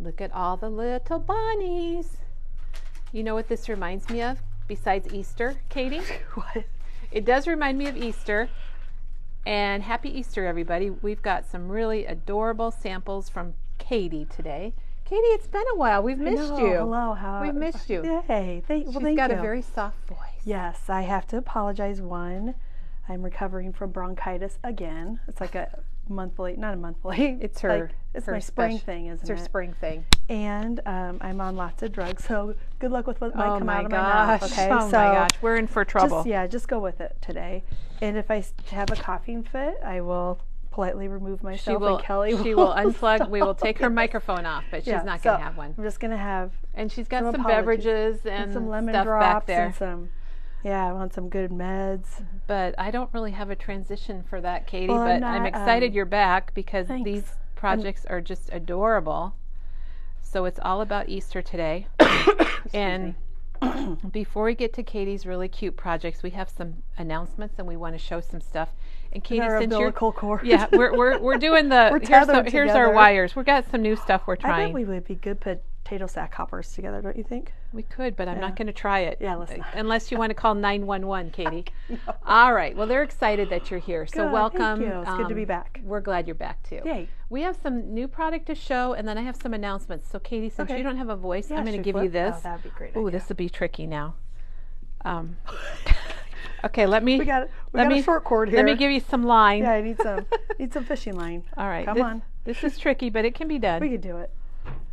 Look at all the little bunnies. You know what this reminds me of besides Easter, Katie? What? It does remind me of Easter. And happy Easter, everybody. We've got some really adorable samples from Katie today. Katie, it's been a while. We've missed you. Hello. We've missed you. Yay. Thank She's you. got a very soft voice. Yes, I have to apologize. One, I'm recovering from bronchitis again. It's like a month late, not a month late. It's her. It's my spring thing, isn't it? It's her spring thing. And I'm on lots of drugs, so good luck with what might come out of my gosh. mouth. Okay. Oh my gosh, we're in for trouble. Just go with it today. And if I have a coughing fit, I will politely remove myself. And Kelly will. She will unplug. We will take her microphone off, but she's not going to have one. I'm just going to have. And she's got some beverages and some lemon stuff drops back there. And some. Yeah, I want some good meds. But I don't really have a transition for that, Katie. Well, but I'm excited you're back because thanks. these projects are just adorable. So it's all about Easter today. And before we get to Katie's really cute projects, we have some announcements and we want to show some stuff. And Katie, our since umbilical cord. Yeah, we're doing the here's our wires. We've got some new stuff we're trying. I bet we would be good potato sack hoppers together, don't you think? We could, but I'm not going to try it. Yeah, let's not. Unless you want to call 911, Katie. No. All right. Well, they're excited that you're here. So good, welcome. Thank you. It's good to be back. We're glad you're back too. Yay. We have some new product to show, and then I have some announcements. So Katie, since you don't have a voice, I'm going to give you this. Oh, that'd be great. Oh, this will be tricky now. Okay, let me. We got a short cord here. Let me give you some line. Yeah, I need some fishing line. All right. Come on. This is tricky, but it can be done. We can do it.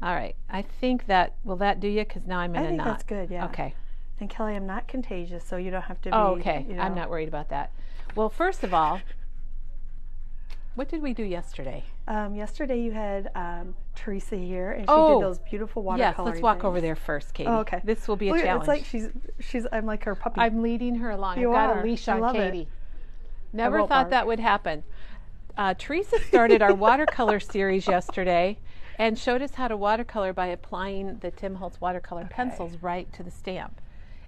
All right. I think will that do you? Because now I'm in a knot. I think that's good. Yeah. Okay. And Kelly, I'm not contagious, so you don't have to be. Oh, okay. You know. I'm not worried about that. Well, first of all, what did we do yesterday? Yesterday you had Teresa here, and she did those beautiful watercolor. Yes, let's walk over there first, Katie. Oh, okay. This will be a challenge. It's like she's. I'm like her puppy. I'm leading her along. You I've got are. a leash I on love Katie. it. Never thought that would happen. Teresa started our watercolor series yesterday and showed us how to watercolor by applying the Tim Holtz watercolor pencils right to the stamp.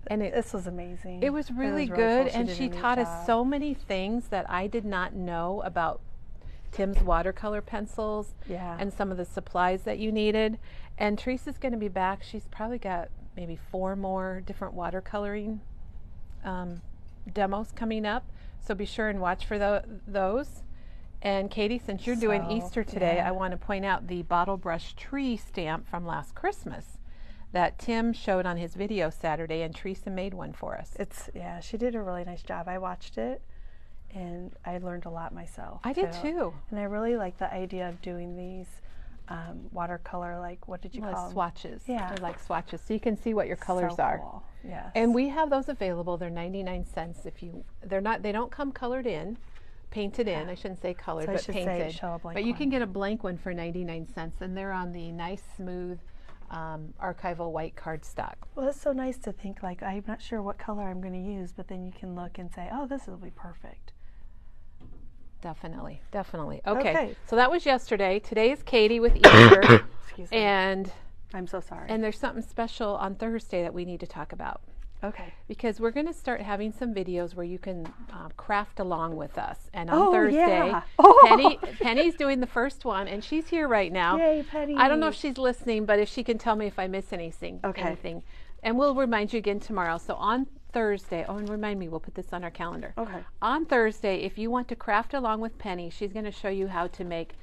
And this was amazing. It was really good, and she taught us so many things that I did not know about Tim's watercolor pencils and some of the supplies that you needed. And Teresa's going to be back. She's probably got maybe 4 more different watercoloring demos coming up. So be sure and watch for those. And Katie, since you're doing Easter today, I want to point out the bottle brush tree stamp from last Christmas that Tim showed on his video Saturday, and Teresa made one for us. She did a really nice job. I watched it, and I learned a lot myself. I did too. And I really like the idea of doing these watercolor, like, what did you call them? Swatches. Yeah. They're like swatches, so you can see what your colors are. Cool. Yes. And we have those available. They're 99 cents. They don't come colored in. Painted in. I shouldn't say colored, but painted. But you can get a blank one for 99 cents, and they're on the nice, smooth archival white cardstock. Well, it's so nice to think, like, I'm not sure what color I'm going to use, but then you can look and say, oh, this will be perfect. Definitely. Okay. So that was yesterday. Today is Katie with Easter. Excuse me. And I'm so sorry. And there's something special on Thursday that we need to talk about. Okay. Because we're going to start having some videos where you can craft along with us. And on Thursday, Penny's doing the first one, and she's here right now. Yay, Penny. I don't know if she's listening, but if she can tell me if I miss anything. And we'll remind you again tomorrow. So on Thursday, and remind me, we'll put this on our calendar. Okay. On Thursday, if you want to craft along with Penny, she's going to show you how to make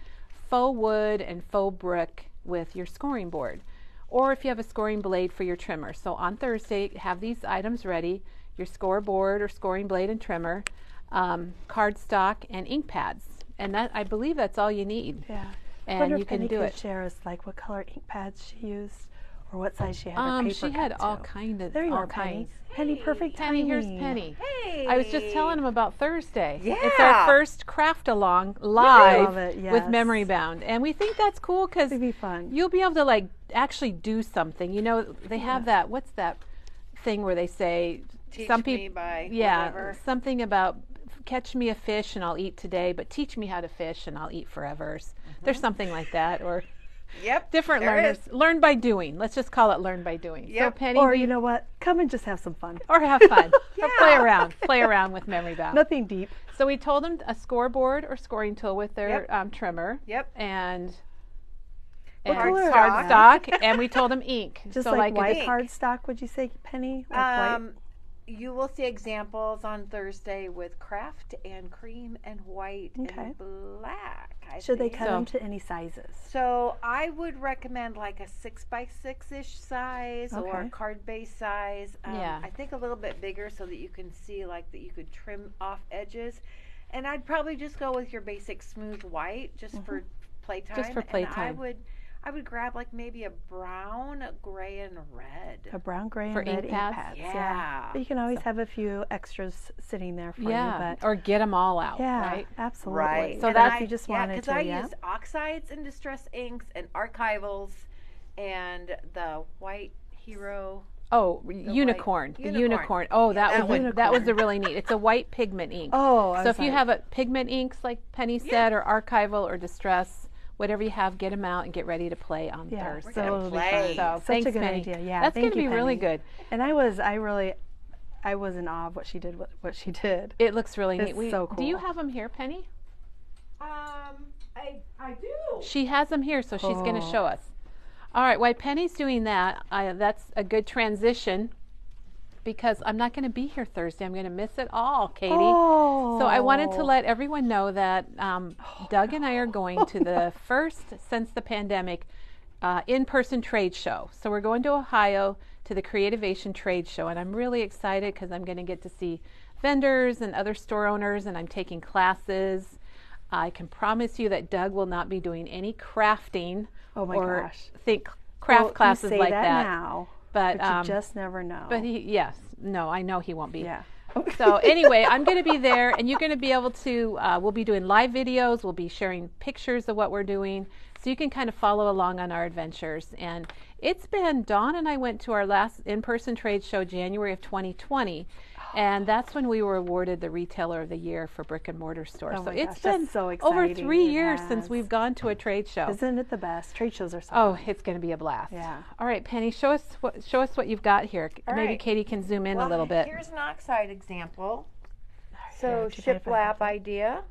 faux wood and faux brick with your scoring board. Or if you have a scoring blade for your trimmer. So on Thursday, have these items ready: your scoreboard or scoring blade and trimmer, cardstock, and ink pads. And I believe that's all you need. Yeah. And you can do it. Share us, like, what color ink pads she used, or what size she had her paper she had cut all to. kind of There you all are, Penny. kinds. Penny, perfect Penny, timing. here's Penny. Hey. I was just telling him about Thursday. Yeah. It's our first craft along live love it, with Memory Bound. And we think that's cool because it'd be fun. You'll be able to, like, actually do something. You know, they have that, what's that thing where they say, Teach some me people, by whatever. Something about catch me a fish and I'll eat today, but teach me how to fish and I'll eat forever. There's something like that. Or different learners. Learn by doing. Let's just call it learn by doing. Yep. So Penny, Or you know what? Come and just have some fun. or have fun. Or play around with Memory Bound. Nothing deep. So we told them a scoreboard or scoring tool with their trimmer. Yep. And and color? cardstock, and we told them ink. Just so like white ink. cardstock, would you say, Penny? Like white? You will see examples on Thursday with craft and cream and white and black. Should they cut them to any sizes? So I would recommend like a 6x6-ish size or a card-based size. I think a little bit bigger so that you can see like that you could trim off edges. And I'd probably just go with your basic smooth white just for playtime. Just for playtime. And I would grab like maybe a brown, gray, and red. A brown, gray, and for red ink pads. Yeah. But you can always have a few extras sitting there for you. But or get them all out. right? Absolutely. Right. So And that's you just wanted because to. I used oxides and distress inks and archivals and the white hero. Oh, unicorn. The unicorn. Oh, that was a really neat. It's a white pigment ink. Oh, so if you have a pigment inks like Penny said, or archival or distress, whatever you have, get them out and get ready to play on Thursday. We're gonna play. So Such thanks, a good Penny. idea. Yeah, that's going to be really good. And I was in awe of what she did. What she did. It looks really neat. It's so cool. Do you have them here, Penny? I do. She has them here, so she's going to show us. All right, while Penny's doing that, that's a good transition because I'm not going to be here Thursday. I'm going to miss it all, Katie. Oh. So I wanted to let everyone know that Doug and I are going to the first since the pandemic in-person trade show. So we're going to Ohio to the Creativation Trade Show, and I'm really excited because I'm going to get to see vendors and other store owners, and I'm taking classes. I can promise you that Doug will not be doing any crafting or craft classes you say like that. Now, but you just never know. But I know he won't be. Yeah. So anyway, I'm going to be there, and you're going to be able to. We'll be doing live videos. We'll be sharing pictures of what we're doing, so you can kind of follow along on our adventures. And it's been Dawn and I went to our last in-person trade show January of 2020. And that's when we were awarded the Retailer of the Year for Brick and Mortar Store. So it's been so over 3 years since we've gone to a trade show. Isn't it the best? Trade shows are so fun. It's going to be a blast. Yeah. All right, Penny, show us what you've got here. Maybe Katie can zoom in a little bit. Here's an oxide example. So shiplap idea.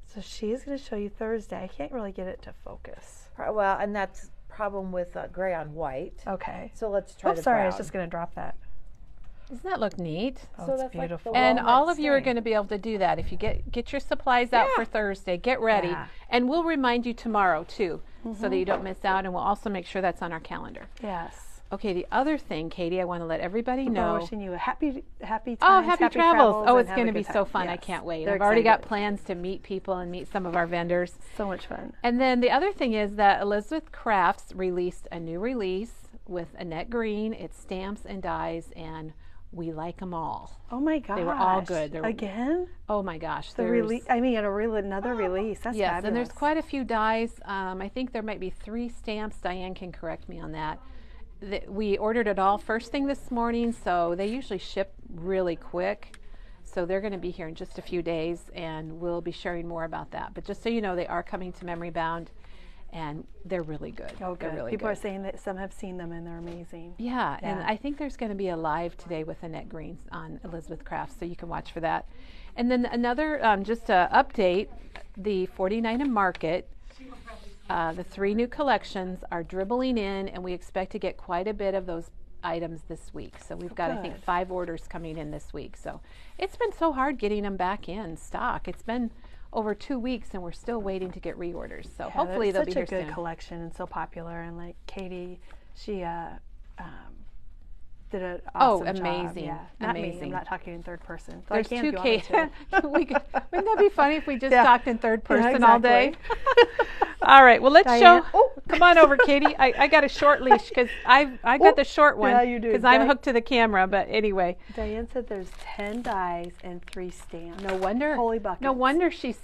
So she's going to show you Thursday. I can't really get it to focus. Well, and that's problem with gray on white. Okay. So let's try the sorry, brown. I was just going to drop that. Doesn't that look neat? Oh, so it's beautiful. Like and all of you are going to be able to do that. If you get your supplies out for Thursday, get ready. Yeah. And we'll remind you tomorrow, too, so that you don't miss out. And we'll also make sure that's on our calendar. Yes. Okay, the other thing, Katie, I want to let everybody know. Wishing you a happy times, happy travels. Oh, it's going to be so fun. Yes. I can't wait. They're I've already got plans to meet people and meet some of our vendors. So much fun. And then the other thing is that Elizabeth Crafts released a new release with Annette Green. It's stamps and dies, and we like them all. Oh my gosh. They were all good. Again? Oh my gosh. Another release. That's yes, fabulous. And there's quite a few dies. I think there might be 3 stamps. Diane can correct me on that. We ordered it all first thing this morning, so they usually ship really quick. So they're going to be here in just a few days, and we'll be sharing more about that. But just so you know, they are coming to Memory Bound, and they're really good. Oh, good. Really People good. are saying that some have seen them, and they're amazing. Yeah, and I think there's going to be a live today with Annette Green on Elizabeth Crafts, so you can watch for that. And then another, just to update, the 49 and Market, the 3 new collections are dribbling in, and we expect to get quite a bit of those items this week. So we've got, I think, 5 orders coming in this week. So it's been so hard getting them back in stock. It's been over 2 weeks, and we're still waiting to get reorders. So hopefully they'll be here soon. Such a good collection and so popular. And like Katie, she did an awesome amazing. job. Yeah. Not me. I'm not talking in third person. So There's I 2 Katie. Wouldn't that be funny if we just talked in third person exactly. all day? All right. Well, let's show. Oh, come on over, Katie. I got a short leash because I got the short one. Yeah, you do. Because I'm hooked to the camera. But anyway. Diane said there's 10 dies and 3 stamps. No wonder. Holy buckets. No wonder she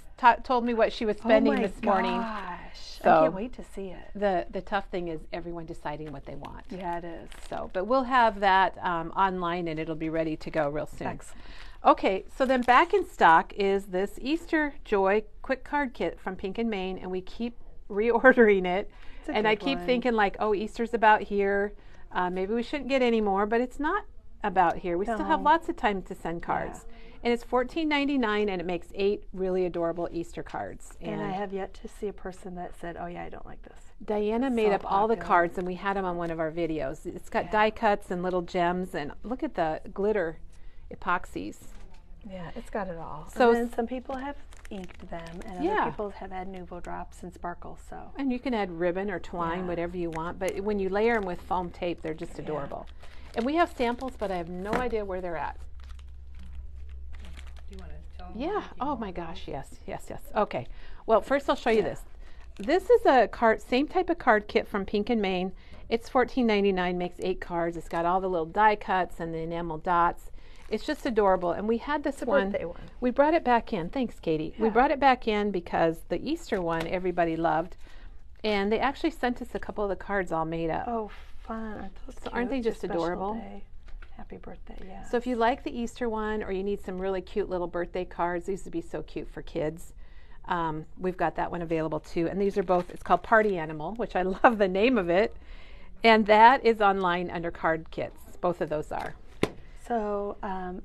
told me what she was spending this morning. Oh my gosh. So I can't wait to see it. The tough thing is everyone deciding what they want. Yeah, it is. So, but we'll have that online, and it'll be ready to go real soon. Excellent. Okay, so then back in stock is this Easter Joy Quick Card Kit from Pink and Main, and we keep reordering it. And I keep thinking like, oh, Easter's about here. Maybe we shouldn't get any more, but it's not about here. We still have lots of time to send cards. And it's $14.99, and it makes 8 really adorable Easter cards. And I have yet to see a person that said, oh yeah, I don't like this. Diana made up all the cards, and we had them on one of our videos. It's got die cuts and little gems, and look at the glitter epoxies. Yeah, it's got it all. So and then some people have inked them, and other people have had Nuvo drops and sparkles. So. And you can add ribbon or twine, whatever you want. But when you layer them with foam tape, they're just adorable. And we have samples, but I have no idea where they're at. Do you want to tell them? Yeah. Oh my gosh. Yes. Yes. Yes. Okay. Well, first I'll show you this. This is a card, same type of card kit from Pink and Main. It's $14.99. Makes 8 cards. It's got all the little die cuts and the enamel dots. It's just adorable. And we had this birthday one. We brought it back in. Thanks, Katie. Yeah. We brought it back in because the Easter one everybody loved, and they actually sent us a couple of the cards all made up. Oh, fun! So aren't they just adorable? Day. Happy birthday! Yeah. So if you like the Easter one, or you need some really cute little birthday cards, these would be so cute for kids. We've got that one available too. And these are both. It's called Party Animal, which I love the name of it, and that is online under card kits. Both of those are. So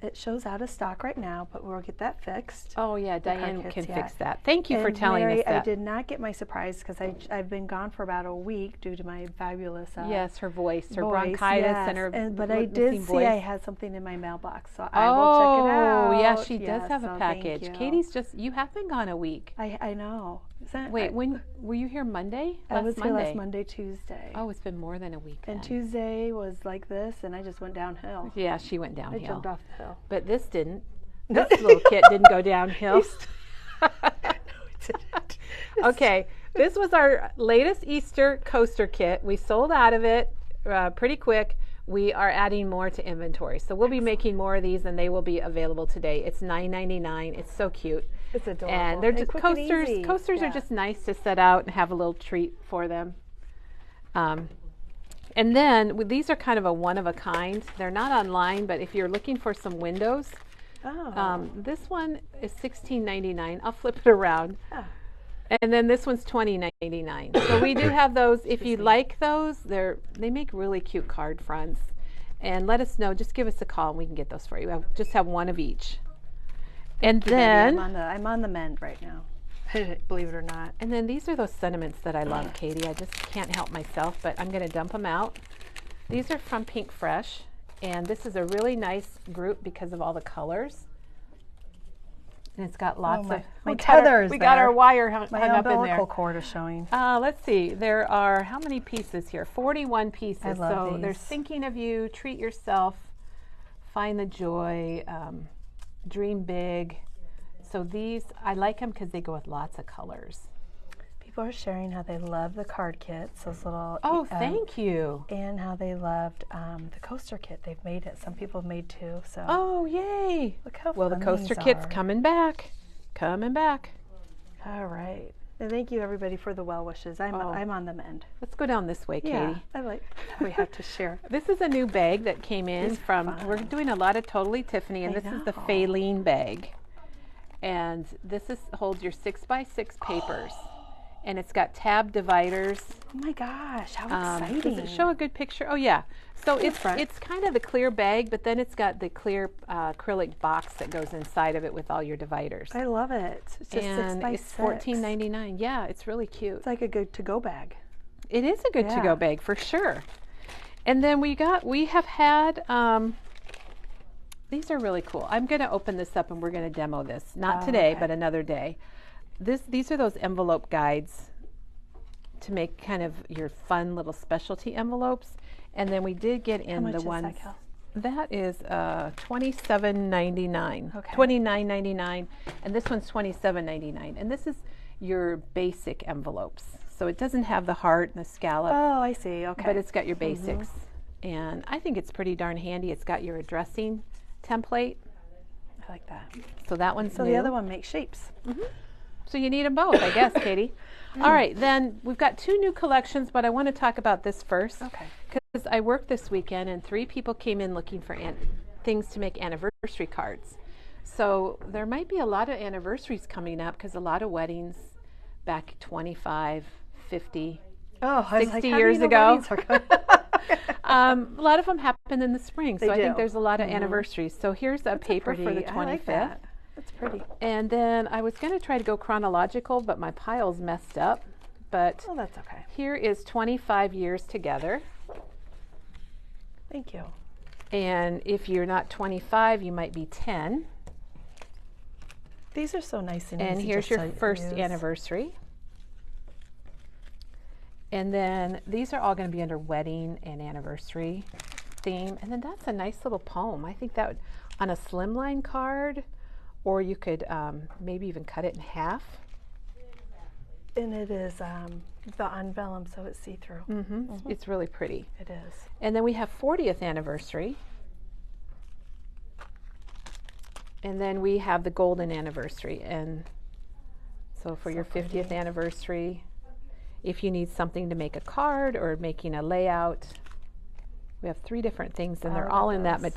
it shows out of stock right now, but we'll get that fixed. Oh yeah, Diane can fix that. Thank you for telling us that. I did not get my surprise because I've been gone for about a week due to my fabulous her voice, her bronchitis, and her. But I did see I had something in my mailbox, so I will check it out. Oh yeah, she does have a package. Katie's you have been gone a week. I know. Wait, when were you here? Monday? I was here last Monday, Tuesday. Oh, it's been more than a week. And Tuesday was like this, and I just went downhill. Yeah, she went downhill. I jumped off the hill. But this didn't. This little kit didn't go downhill. No, it didn't. Okay, this was our latest Easter coaster kit. We sold out of it pretty quick. We are adding more to inventory. So we'll be making more of these, and they will be available today. It's $9.99. It's so cute. It's adorable. And they're just coasters. Coasters are just nice to set out and have a little treat for them. And then these are kind of a one of a kind. They're not online, but if you're looking for some windows, this one is $16.99. I'll flip it around. And then this one's $20.99. So we do have those. If you like those, they make really cute card fronts. And let us know. Just give us a call and we can get those for you. I just have one of each. And then I'm on the mend right now. Believe it or not. And then these are those sentiments that I love, Katie. I just can't help myself, but I'm going to dump them out. These are from Pink Fresh, and this is a really nice group because of all the colors. And it's got lots of my tethers. We got our wire hung up in there. My umbilical cord is showing. Let's see. There are how many pieces here? 41 pieces. I love these. They're thinking of you. Treat yourself. Find the joy. Dream big. So these, I like them because they go with lots of colors. People are sharing how they love the card kits, those little. Oh, thank you. And how they loved the coaster kit. They've made it. Some people have made two. So. Oh, yay! Look how well, fun the coaster these kit's are. coming back. Coming back. All right. And thank you everybody for the well wishes. I'm on the mend. Let's go down this way, Katie. Yeah, I like. We have to share. This is a new bag that came in from. Fun. We're doing a lot of Totally Tiffany, and this is the Faline bag. And this holds your 6x6 papers. And it's got tab dividers. Oh my gosh, how exciting. Does it show a good picture? Oh yeah. So it's kind of the clear bag, but then it's got the clear acrylic box that goes inside of it with all your dividers. I love it. It's just and 6x6. It's $14.99. Yeah, it's really cute. It's like a good to-go bag. It is a good to-go bag for sure. And then we have had these are really cool. I'm going to open this up and we're going to demo this. Not today, but another day. These are those envelope guides to make kind of your fun little specialty envelopes. And then we did get in the ones. That is $27.99. Okay. $29.99. And this one's $27.99. And this is your basic envelopes. So it doesn't have the heart and the scallop. Oh, I see. Okay. But it's got your basics. And I think it's pretty darn handy. It's got your addressing template. I like that. So that one's new. The other one makes shapes. So you need them both, I guess, Katie. All right, then we've got 2 new collections, but I want to talk about this first. Okay. Because I worked this weekend and 3 people came in looking for things to make anniversary cards. So there might be a lot of anniversaries coming up because a lot of weddings back 25, 50, 60 years ago. A lot of them happen in the spring, so They I think do. there's a lot of anniversaries. So here's a paper for the 25th. I like that. That's pretty. And then I was going to try to go chronological, but my pile's messed up. But Oh, that's okay. here is 25 years together. Thank you. And if you're not 25, you might be 10. These are so nice and And easy here's just your to first use. anniversary. And then these are all going to be under wedding and anniversary theme. And then that's a nice little poem. I think that would, on a slimline card, or you could maybe even cut it in half. And it is the on vellum, so it's see-through. It's really pretty. It is. And then we have 40th anniversary. And then we have the golden anniversary. And so for So your 50th pretty. anniversary, if you need something to make a card or making a layout, we have 3 different things, and they're all in that those.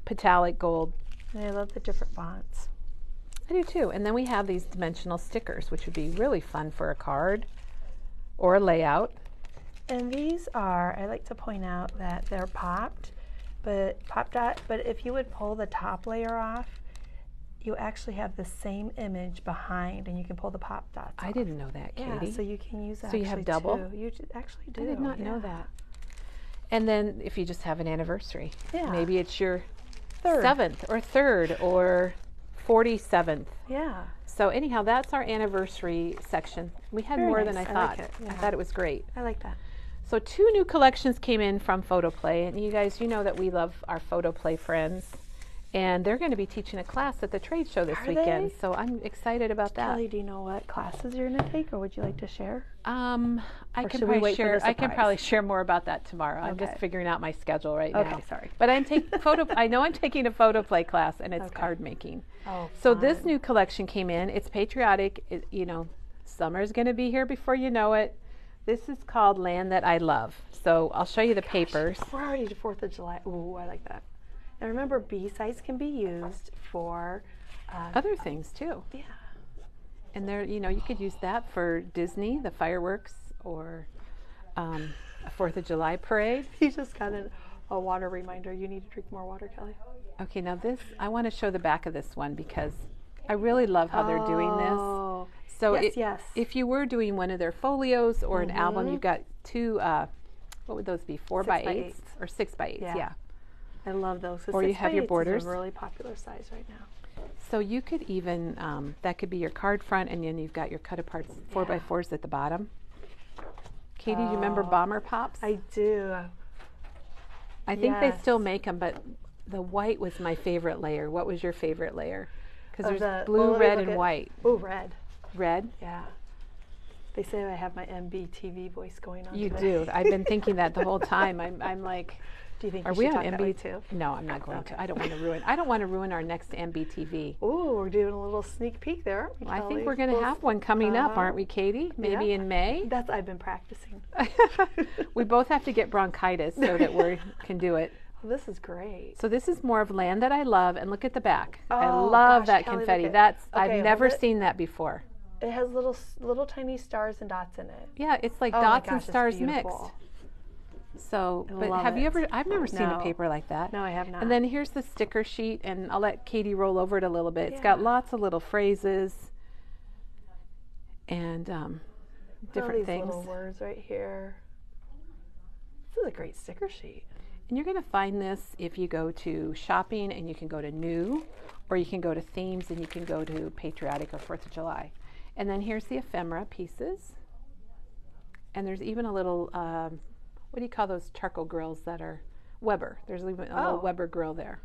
metallic gold. And I love the different fonts. I do too. And then we have these dimensional stickers, which would be really fun for a card or a layout. And these are, I like to point out that they're popped, but but if you would pull the top layer off, you actually have the same image behind, and you can pull the pop dots I off. didn't know that, Katie. Yeah, so you can use that. So you have double? Too. You actually do. I did not know yeah. that. And then if you just have an anniversary, Yeah. maybe it's your Third. 7th or 3rd or 47th. Yeah. So anyhow, that's our anniversary section. We had Very more nice. than I I thought. like it. I Yeah. thought it was great. I like that. So 2 new collections came in from Photoplay, and you guys, you know that we love our Photoplay friends, and they're going to be teaching a class at the trade show this Are weekend. they? So I'm excited about that. Kelly, do you know what classes you're going to take, or would you like to share? I Or can should we probably wait for share. the I can surprise? probably share more about that tomorrow. I'm just Okay. figuring out my schedule right now. Okay, sorry. But I'm taking photo. I know I'm taking a Photoplay class, and it's Okay. card making. Oh, So this fun. new collection came in. It's patriotic. You know, summer's going to be here before you know it. This is called Land That I Love. So I'll show you the papers. We're already to 4th of July. Ooh, I like that. And remember, B-sides can be used for Other things too. yeah. And there, you know, you could use that for Disney, the fireworks, or a 4th of July parade. He just got a water reminder. You need to drink more water, Kelly. Okay, now this, I want to show the back of this one because I really love how they're doing this. Oh, So yes. if you were doing one of their folios or an album, you've got 2, what would those be, 4 by 8s or 6 by 8s, yeah. I love those. Or you have your borders. Is a really popular size right now. So you could even, that could be your card front, and then you've got your cut aparts 4 by 4s at the bottom. Katie, do you remember Bomber Pops? I do. I think they Yes. still make them, but the white was my favorite layer. What was your favorite layer? Because Of there's the- blue, well, let me red, look and at- white. Oh, red. Red? Yeah. They say I have my MBTV voice going on. You today. do. I've been thinking that the whole time. I'm like, Do you think are you we should on talk that way MB too? No, I'm not going Okay. to. I don't want to ruin our next MBTV. Ooh, we're doing a little sneak peek there, aren't we, Well, I think Kelly? we're going to have one coming up, aren't we, Katie? Maybe yeah. in May. That's I've been practicing. We both have to get bronchitis so that we can do it. Well, this is great. So this is more of Land That I Love, and look at the back. I Oh, love gosh, that Kelly, look confetti. at- That's Okay, I've hold never it. seen that before. It has little tiny stars and dots in it. Yeah, it's like Oh my dots gosh, and it's stars beautiful. mixed. So, I but love have you it. ever? I've never seen a No. paper like that. No, I have not. And then here's the sticker sheet, and I'll let Katie roll over it a little bit. It's got Yeah. lots of little phrases and All different these things. little words right here. This is a great sticker sheet. And you're going to find this if you go to shopping, and you can go to new, or you can go to themes, and you can go to patriotic or 4th of July. And then here's the ephemera pieces. And there's even a little, what do you call those charcoal grills that are Weber? There's even a little Oh. Weber grill there.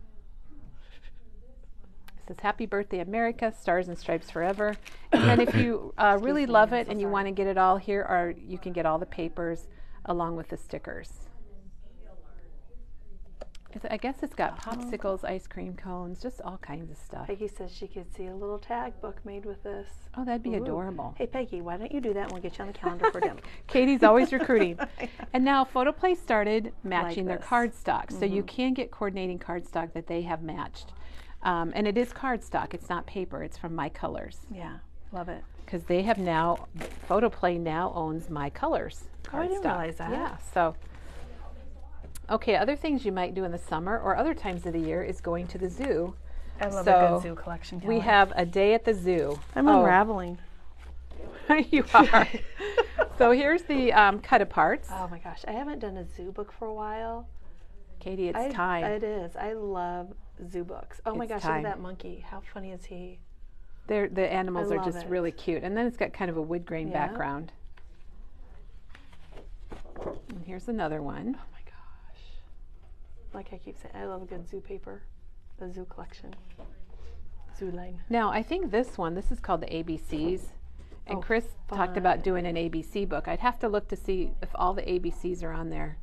It says, Happy Birthday America, Stars and Stripes Forever. And then if you really me, love I'm it so and you sorry. want to get it all here, or you can get all the papers along with the stickers. I guess it's got popsicles, ice cream cones, just all kinds of stuff. Peggy says she could see a little tag book made with this. Oh, that'd be Ooh. adorable. Hey, Peggy, why don't you do that and we'll get you on the calendar for dinner. Katie's always recruiting. And now Photoplay started matching their this. cardstock. So you can get coordinating cardstock that they have matched. And it is cardstock. It's not paper. It's from My Colors. Yeah, Love it. Because they have now, Photoplay now owns My Colors Oh, I didn't cardstock. realize that. Yeah, so. Okay, other things you might do in the summer or other times of the year is going to the zoo. I love a good zoo collection. We have a day at the zoo. I'm unraveling. You are. So here's the cut-aparts. Oh my gosh, I haven't done a zoo book for a while. Katie, it's time. It is. I love zoo books. Oh my gosh, time. look at that monkey. How funny is he? The animals are just it. really cute. And then it's got kind of a wood grain background. And here's another one. Oh my gosh. Like I keep saying, I love a good zoo paper. A zoo collection. Zoo line. Now, I think this is called the ABCs. And Chris talked about doing an ABC book. I'd have to look to see if all the ABCs are on there.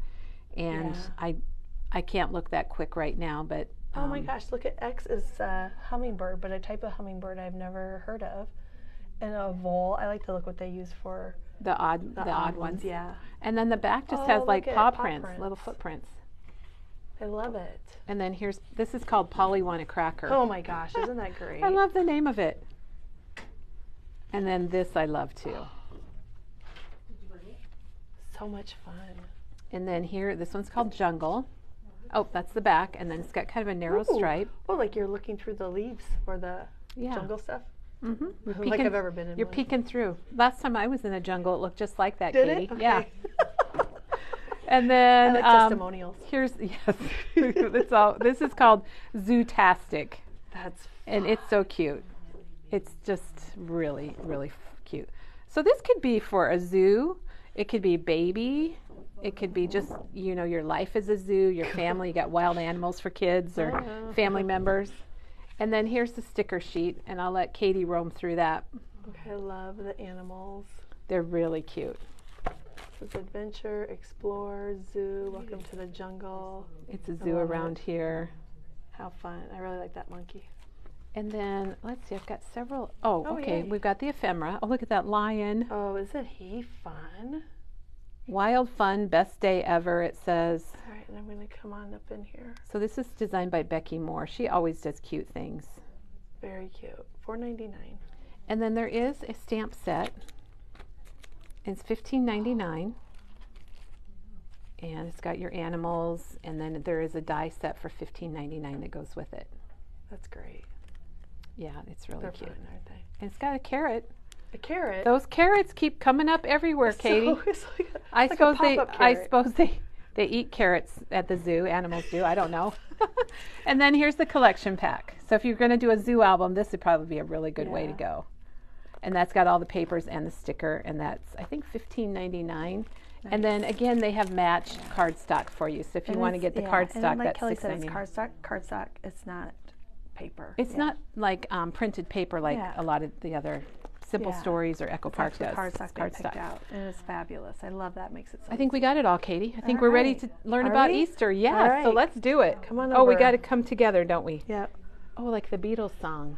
And I can't look that quick right now, but oh my gosh, look at X is hummingbird, but a type of hummingbird I've never heard of. And a vole, I like to look what they use for the odd ones. Yeah. And then the back just has like paw prints, little footprints. I love it. And then this is called Polly Want a Cracker. Oh my gosh, isn't that great? I love the name of it. And then this I love too. So much fun. And then here, this one's called Jungle. Oh, that's the back, and then it's got kind of a narrow stripe. Oh, like you're looking through the leaves for the jungle stuff? Mm-hmm. Like I've ever been in You're one. peeking through. Last time I was in a jungle, it looked just like that, Did Katie. it? Okay. Yeah. And then I like testimonials. Here's this is called Zootastic. That's fun. And it's so cute. It's just really, really cute. So this could be for a zoo. It could be baby. It could be just, your life is a zoo, your family, you got wild animals for kids or family members. And then here's the sticker sheet, and I'll let Katie roam through that. Okay, I love the animals. They're really cute. It's adventure, explore, zoo, welcome to the jungle. It's a zoo around here. How fun. I really like that monkey. And then, let's see, I've got several. Oh, okay, yay. we've got the ephemera. Oh, look at that lion. Oh, isn't he fun? Wild fun, best day ever, it says. All right, and I'm going to come on up in here. So this is designed by Becky Moore. She always does cute things. Very cute. $4.99. And then there is a stamp set. It's $15.99. And it's got your animals, and then there is a die set for $15.99 that goes with it. That's great. Yeah, it's really cute. Fun, aren't they? And it's got a carrot. A carrot? Those carrots keep coming up everywhere, Katie. So, it's I like suppose a pop-up carrot. they eat carrots at the zoo. Animals do. I don't know. And then here's the collection pack. So if you're going to do a zoo album, this would probably be a really good way to go. And that's got all the papers and the sticker, and that's I think $15.99. Nice. And then again, they have matched cardstock for you. So if you want to get the cardstock, like that's Kelly said, it's $6.99. cardstock. It's not paper. It's not like printed paper like a lot of the other Simple Stories or Echo Park does. Cardstock they picked out, and it's fabulous. I love that. Makes it so I think we got it all, Katie. I think All we're ready right. to learn Are about we? Easter. Yes, All right. so let's do it. Come on Oh, we over. got to come together, don't we? Yep. Oh, like the Beatles song.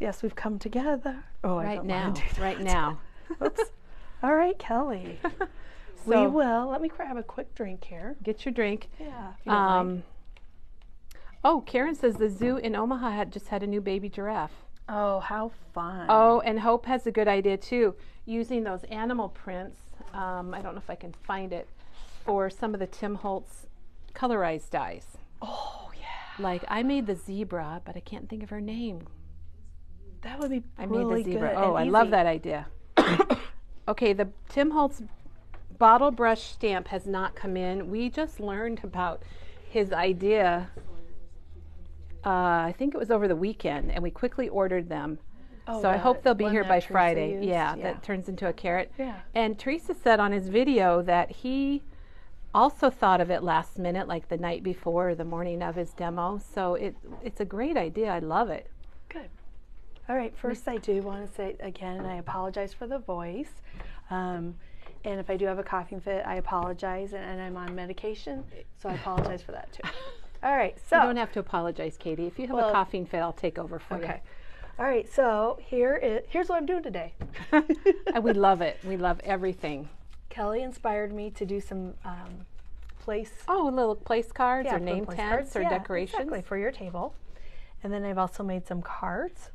Yes, we've come together. Oh, I Right don't now. want to do that. Right now. Oops. All right, Kelly. So, we will. Let me grab a quick drink here. get your drink. Yeah. If you don't mind. Oh, Karen says the zoo in Omaha just had a new baby giraffe. Oh, how fun. Oh, and Hope has a good idea too. Using those animal prints, I don't know if I can find it, for some of the Tim Holtz colorized dies. Oh, yeah. Like I made the zebra, but I can't think of her name. That would be I really made the zebra. good. Oh, and I love easy. that idea. Okay, the Tim Holtz bottle brush stamp has not come in. We just learned about his idea. I think it was over the weekend, and we quickly ordered them. Oh, So I hope they'll be one here that by Teresa Friday. used. Yeah, that turns into a carrot. Yeah. And Teresa said on his video that he also thought of it last minute, like the night before or the morning of his demo. So it's a great idea. I love it. Good. All right. First, I do want to say again, I apologize for the voice. And if I do have a coughing fit, I apologize. And I'm on medication, so I apologize for that too. All right. So You don't have to apologize, Katie. If you have a coughing fit, I'll take over for okay. All right. So here's what I'm doing today. you. And we love it. We love everything. Kelly inspired me to do some place. Oh, little place cards or little name place tents cards. or Yeah, decorations. exactly, for your table. And then I've also made some cards.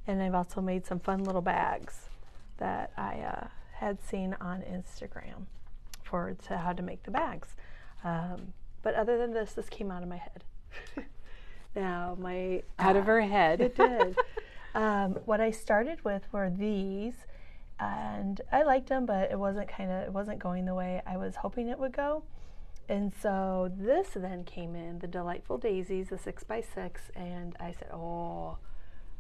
And I've also made some fun little bags that I had seen on Instagram for how to make the bags. But other than this came out of my head. Now out of her head. It did. What I started with were these, and I liked them, but it wasn't going the way I was hoping it would go. And so this then came in, the Delightful Daisies, the 6x6, and I said, oh,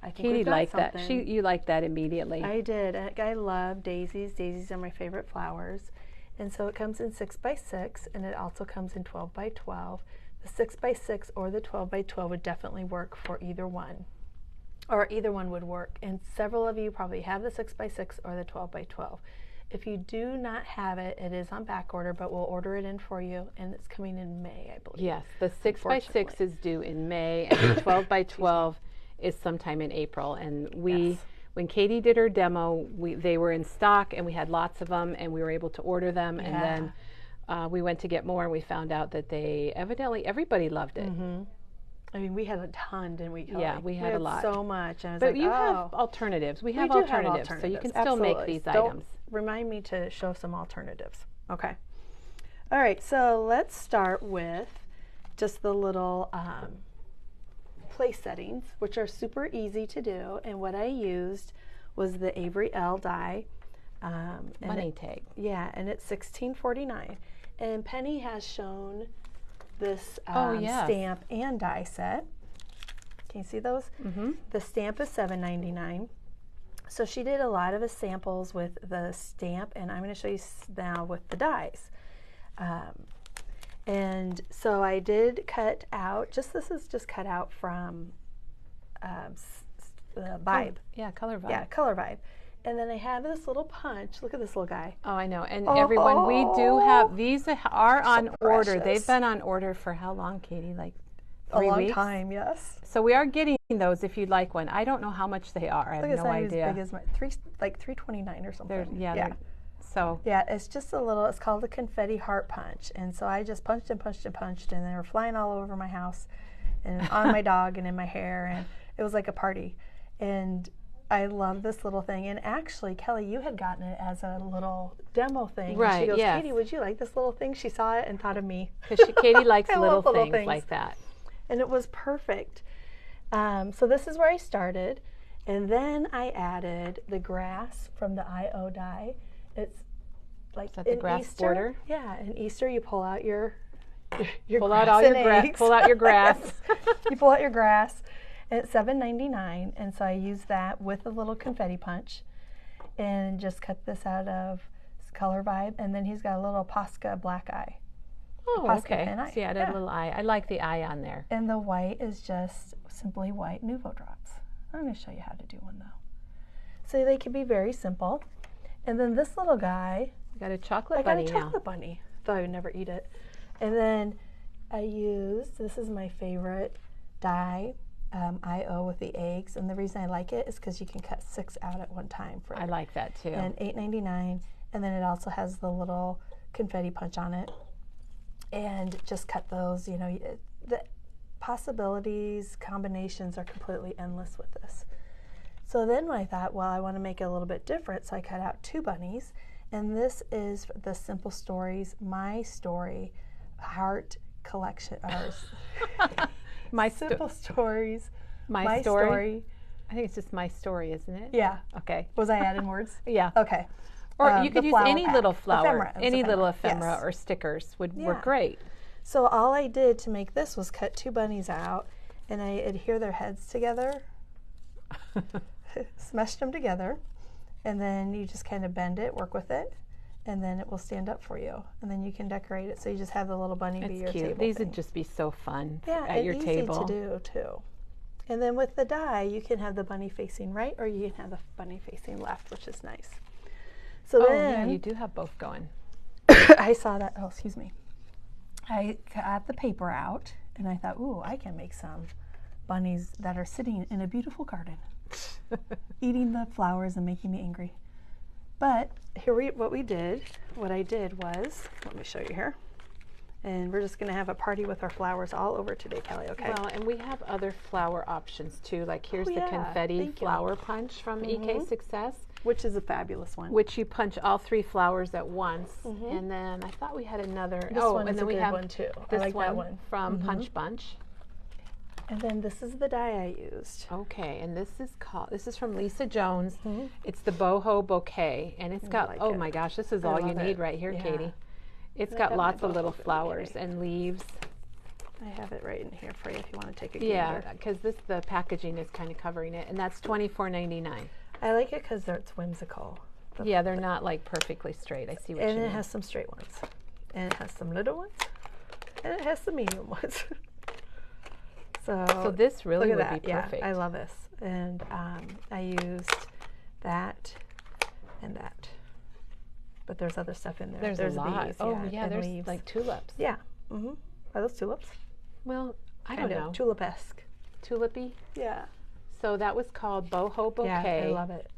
I think Katie we've got liked something. that. You liked that immediately. I did. I love daisies. Daisies are my favorite flowers. And so it comes in 6x6, and it also comes in 12x12. The 6x6 or the 12x12 would definitely work for either one, or either one would work. And several of you probably have the 6x6 or the 12x12. If you do not have it, it is on back order, but we'll order it in for you, and it's coming in May, I believe. Yes, the 6x6 is due in May, and the 12x12 is sometime in April. And when Katie did her demo, they were in stock, and we had lots of them, and we were able to order them. And then we went to get more, and we found out that evidently everybody loved it. Mm-hmm. I mean, we had a ton, didn't we, Kelly? Yeah, we had a lot. So much. And I was but like, you have alternatives. We have alternatives, so you can still make these items. Remind me to show some alternatives. Okay. All right, so let's start with just the little place settings, which are super easy to do. And what I used was the Avery L die. Money tag. Yeah, and it's $16.49. And Penny has shown this stamp and die set. Can you see those? Mm-hmm. The stamp is $7.99. So she did a lot of samples with the stamp, and I'm going to show you now with the dies. And so I did cut out, this is just cut out from the Vibe. Color Vibe. Yeah, Color Vibe. And then I have this little punch. Look at this little guy. Oh, I know. And everyone, we do have, these are on order. They've been on order for how long, Katie? Like 3 weeks? A long time, yes. So we are getting those if you'd like one. I don't know how much they are. I have no idea. As big as my, $3.29 or something. Yeah, it's just a little, it's called the confetti heart punch. And so I just punched and punched and punched, and they were flying all over my house and on my dog and in my hair, and it was like a party. And I love this little thing. And actually, Kelly, you had gotten it as a little demo thing. Right, and she goes, yes. Katie, would you like this little thing? She saw it and thought of me. Because Katie likes little things like that. And it was perfect. So this is where I started. And then I added the grass from the IO die. It's like the grass Easter, border? Yeah, in Easter you pull out your pull out all your grass. Pull out your grass. You pull out your grass. And it's $7.99, and so I used that with a little confetti punch, and just cut this out of Color Vibe. And then he's got a little Posca black eye. Oh, okay. See, I added a little eye. I like the eye on there. And the white is just simply white Nuvo drops. I'm going to show you how to do one though. So they can be very simple. And then this little guy. I got a chocolate bunny now. I got a chocolate bunny. Thought I would never eat it. And then I used, this is my favorite die. IO with the eggs, and the reason I like it is because you can cut 6 out at one time. I like that too. And $8.99, and then it also has the little confetti punch on it, and just cut those. You know, the possibilities, combinations are completely endless with this. So then I thought, well, I want to make it a little bit different, so I cut out 2 bunnies, and this is the Simple Stories My Story Heart Collection. My Simple Stories. My story. I think it's just my story, isn't it? Yeah. Okay. Was I adding words? Yeah. Okay. Or you could use any little flower, any little ephemera yes. or stickers would work great. So all I did to make this was cut 2 bunnies out, and I adhere their heads together, smashed them together, and then you just kind of bend it, work with it, and then it will stand up for you. And then you can decorate it so you just have the little bunny be your cute. table These thing. would just be so fun at your table. Yeah, easy to do too. And then with the die, you can have the bunny facing right, or you can have the bunny facing left, which is nice. So then, you do have both going. I saw that, oh, excuse me. I got the paper out, and I thought, ooh, I can make some bunnies that are sitting in a beautiful garden, eating the flowers and making me angry. But what I did was, let me show you here, And we're just going to have a party with our flowers all over today, Kelly, okay? Well, and we have other flower options too. Like here's the confetti flower punch from EK Success. Which is a fabulous one. Which you punch all 3 flowers at once. And then I thought we had another. This one is a good one too. This I like that one. From Punch Bunch. And then this is the die I used. Okay, and this is from Lisa Jones. It's the Boho Bouquet, and it's got, oh my gosh, this is all you need right here, Katie. It's got lots of little flowers and leaves. I have it right in here for you if you want to take a gander. Yeah, because the packaging is kind of covering it, and that's $24.99. I like it because it's whimsical. Yeah, they're not like perfectly straight. I see what you mean. And it has some straight ones, and it has some little ones, and it has some medium ones. So this really would be perfect. Yeah, I love this, and I used that and that. But there's other stuff in there. There's a lot. Bees, there's leaves. like tulips. Yeah. Are those tulips? Well, I don't know. Tulip-esque. Tulipy? Yeah. So that was called Boho Bouquet. Yeah, I love it.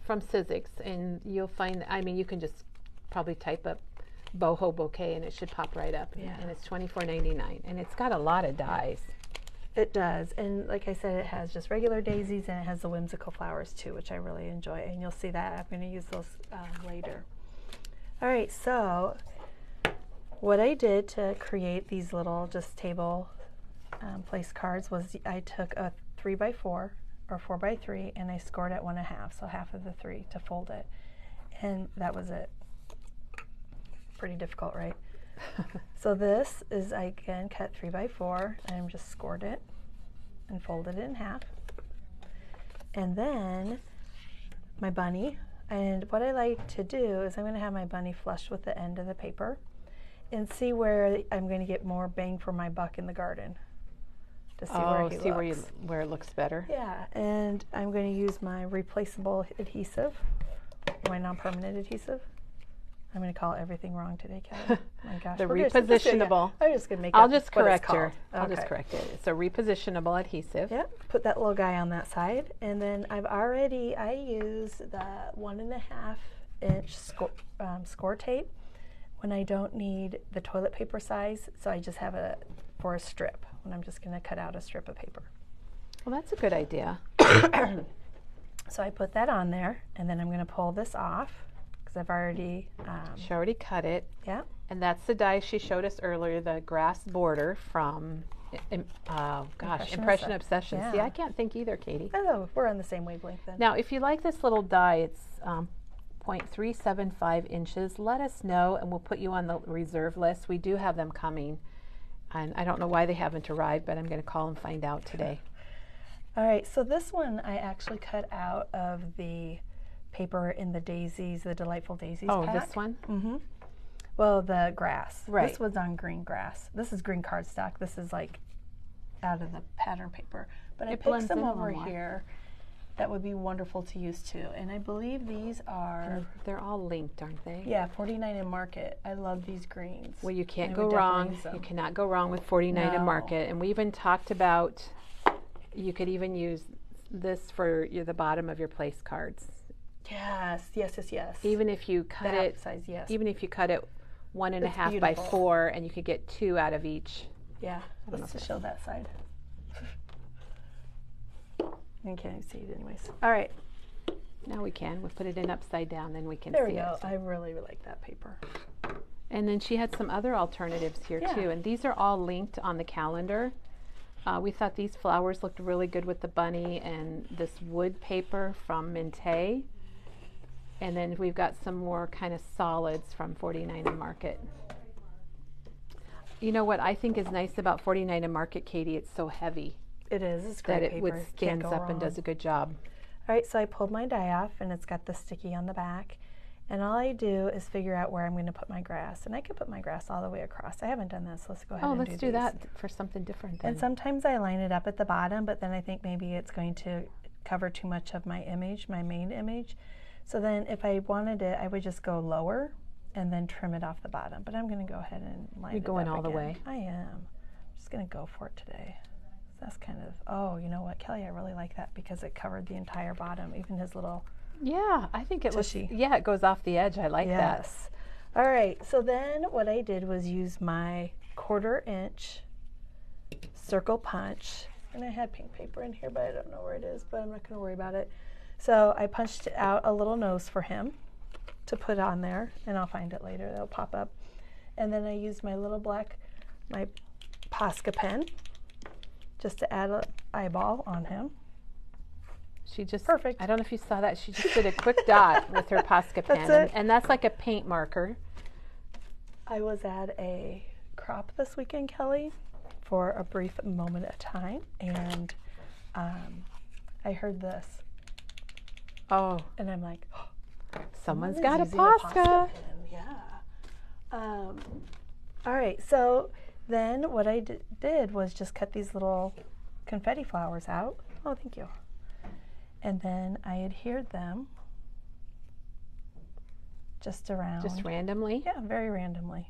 From Sizzix, and you'll find, I mean, you can just probably type up Boho Bouquet and it should pop right up. Yeah. And it's $24.99. And it's got a lot of dyes. It does, and like I said, it has just regular daisies, and it has the whimsical flowers too, which I really enjoy, and you'll see that. I'm going to use those later. All right, so what I did to create these little just table place cards was I took a 3x4 or 4x3, and I scored at 1.5, so half of the 3 to fold it, and that was it. Pretty difficult, right? So this is, I again cut 3x4, and I'm just scored it and folded it in half. And then my bunny, and what I like to do is I'm going to have my bunny flush with the end of the paper and see where I'm going to get more bang for my buck in the garden. To see where he looks. Where it looks better. Yeah, and I'm going to use my replaceable adhesive, my non-permanent adhesive. I'm going to call everything wrong today, Kelly. Oh my gosh. The repositionable. I'm just going to make I'll just correct her. Okay. I'll just correct it. It's a repositionable adhesive. Yep. Put that little guy on that side. And then I use the 1.5 inch score tape when I don't need the toilet paper size. So I just have it for a strip. And I'm just going to cut out a strip of paper. Well, that's a good idea. So I put that on there, and then I'm going to pull this off. I've already she already cut it. Yeah. And that's the die she showed us earlier, the grass border from Impression Obsession. Yeah. See, I can't think either, Katie. Oh, we're on the same wavelength then. Now, if you like this little die, it's 0.375 inches. Let us know, and we'll put you on the reserve list. We do have them coming, and I don't know why they haven't arrived, but I'm going to call and find out today. All right, so this one I actually cut out of the paper in the daisies, the Delightful Daisies pack. This one? Mm-hmm. Well, the grass. Right. This was on green grass. This is green cardstock. This is like out of the pattern paper. But I picked some over here that would be wonderful to use too. And I believe these are... They're all linked, aren't they? Yeah, 49 in Market. I love these greens. Well, you can't go wrong. You cannot go wrong with 49 in Market. And we even talked about, you could even use this for the bottom of your place cards. Yes, yes, yes, yes. Even if you cut it, size, yes. Even if you cut it 1.5 by 4, and you could get 2 out of each. Yeah, let's show that side. You can't see it anyways. All right. Now we can. We put it in upside down, then we can see it. There we go. I really like that paper. And then she had some other alternatives here too, and these are all linked on the calendar. We thought these flowers looked really good with the bunny and this wood paper from Mintay. And then we've got some more kind of solids from 49 in Market. You know what I think is nice about 49 in Market, Katie? It's so heavy. It is. It's great that paper. It stands up and does a good job. All right, so I pulled my die off, and it's got the sticky on the back. And all I do is figure out where I'm going to put my grass. And I could put my grass all the way across. I haven't done that, so let's go ahead and do let's do that for something different then. And sometimes I line it up at the bottom, but then I think maybe it's going to cover too much of my image, my main image. So then if I wanted it, I would just go lower and then trim it off the bottom. But I'm going to go ahead and line it up. You're going all again. the way? I am. I'm just going to go for it today. So that's kind of, oh, you know what, Kelly, I really like that because it covered the entire bottom, even his little... Yeah, I think it tushy. Yeah, it goes off the edge. I like that. Yes. All right, so then what I did was use my 1/4-inch circle punch, and I had pink paper in here, but I don't know where it is, but I'm not going to worry about it. So I punched out a little nose for him to put on there, and I'll find it later. That'll pop up. And then I used my little my Posca pen, just to add an eyeball on him. She just, perfect. I don't know if you saw that. She just did a quick dot with her Posca pen. That's it. And that's like a paint marker. I was at a crop this weekend, Kelly, for a brief moment of time, and I heard this. Oh. And I'm like, oh, someone's got a Posca. Yeah. All right, so then what I did was just cut these little confetti flowers out. Oh, thank you. And then I adhered them just around. Just randomly? Yeah, very randomly.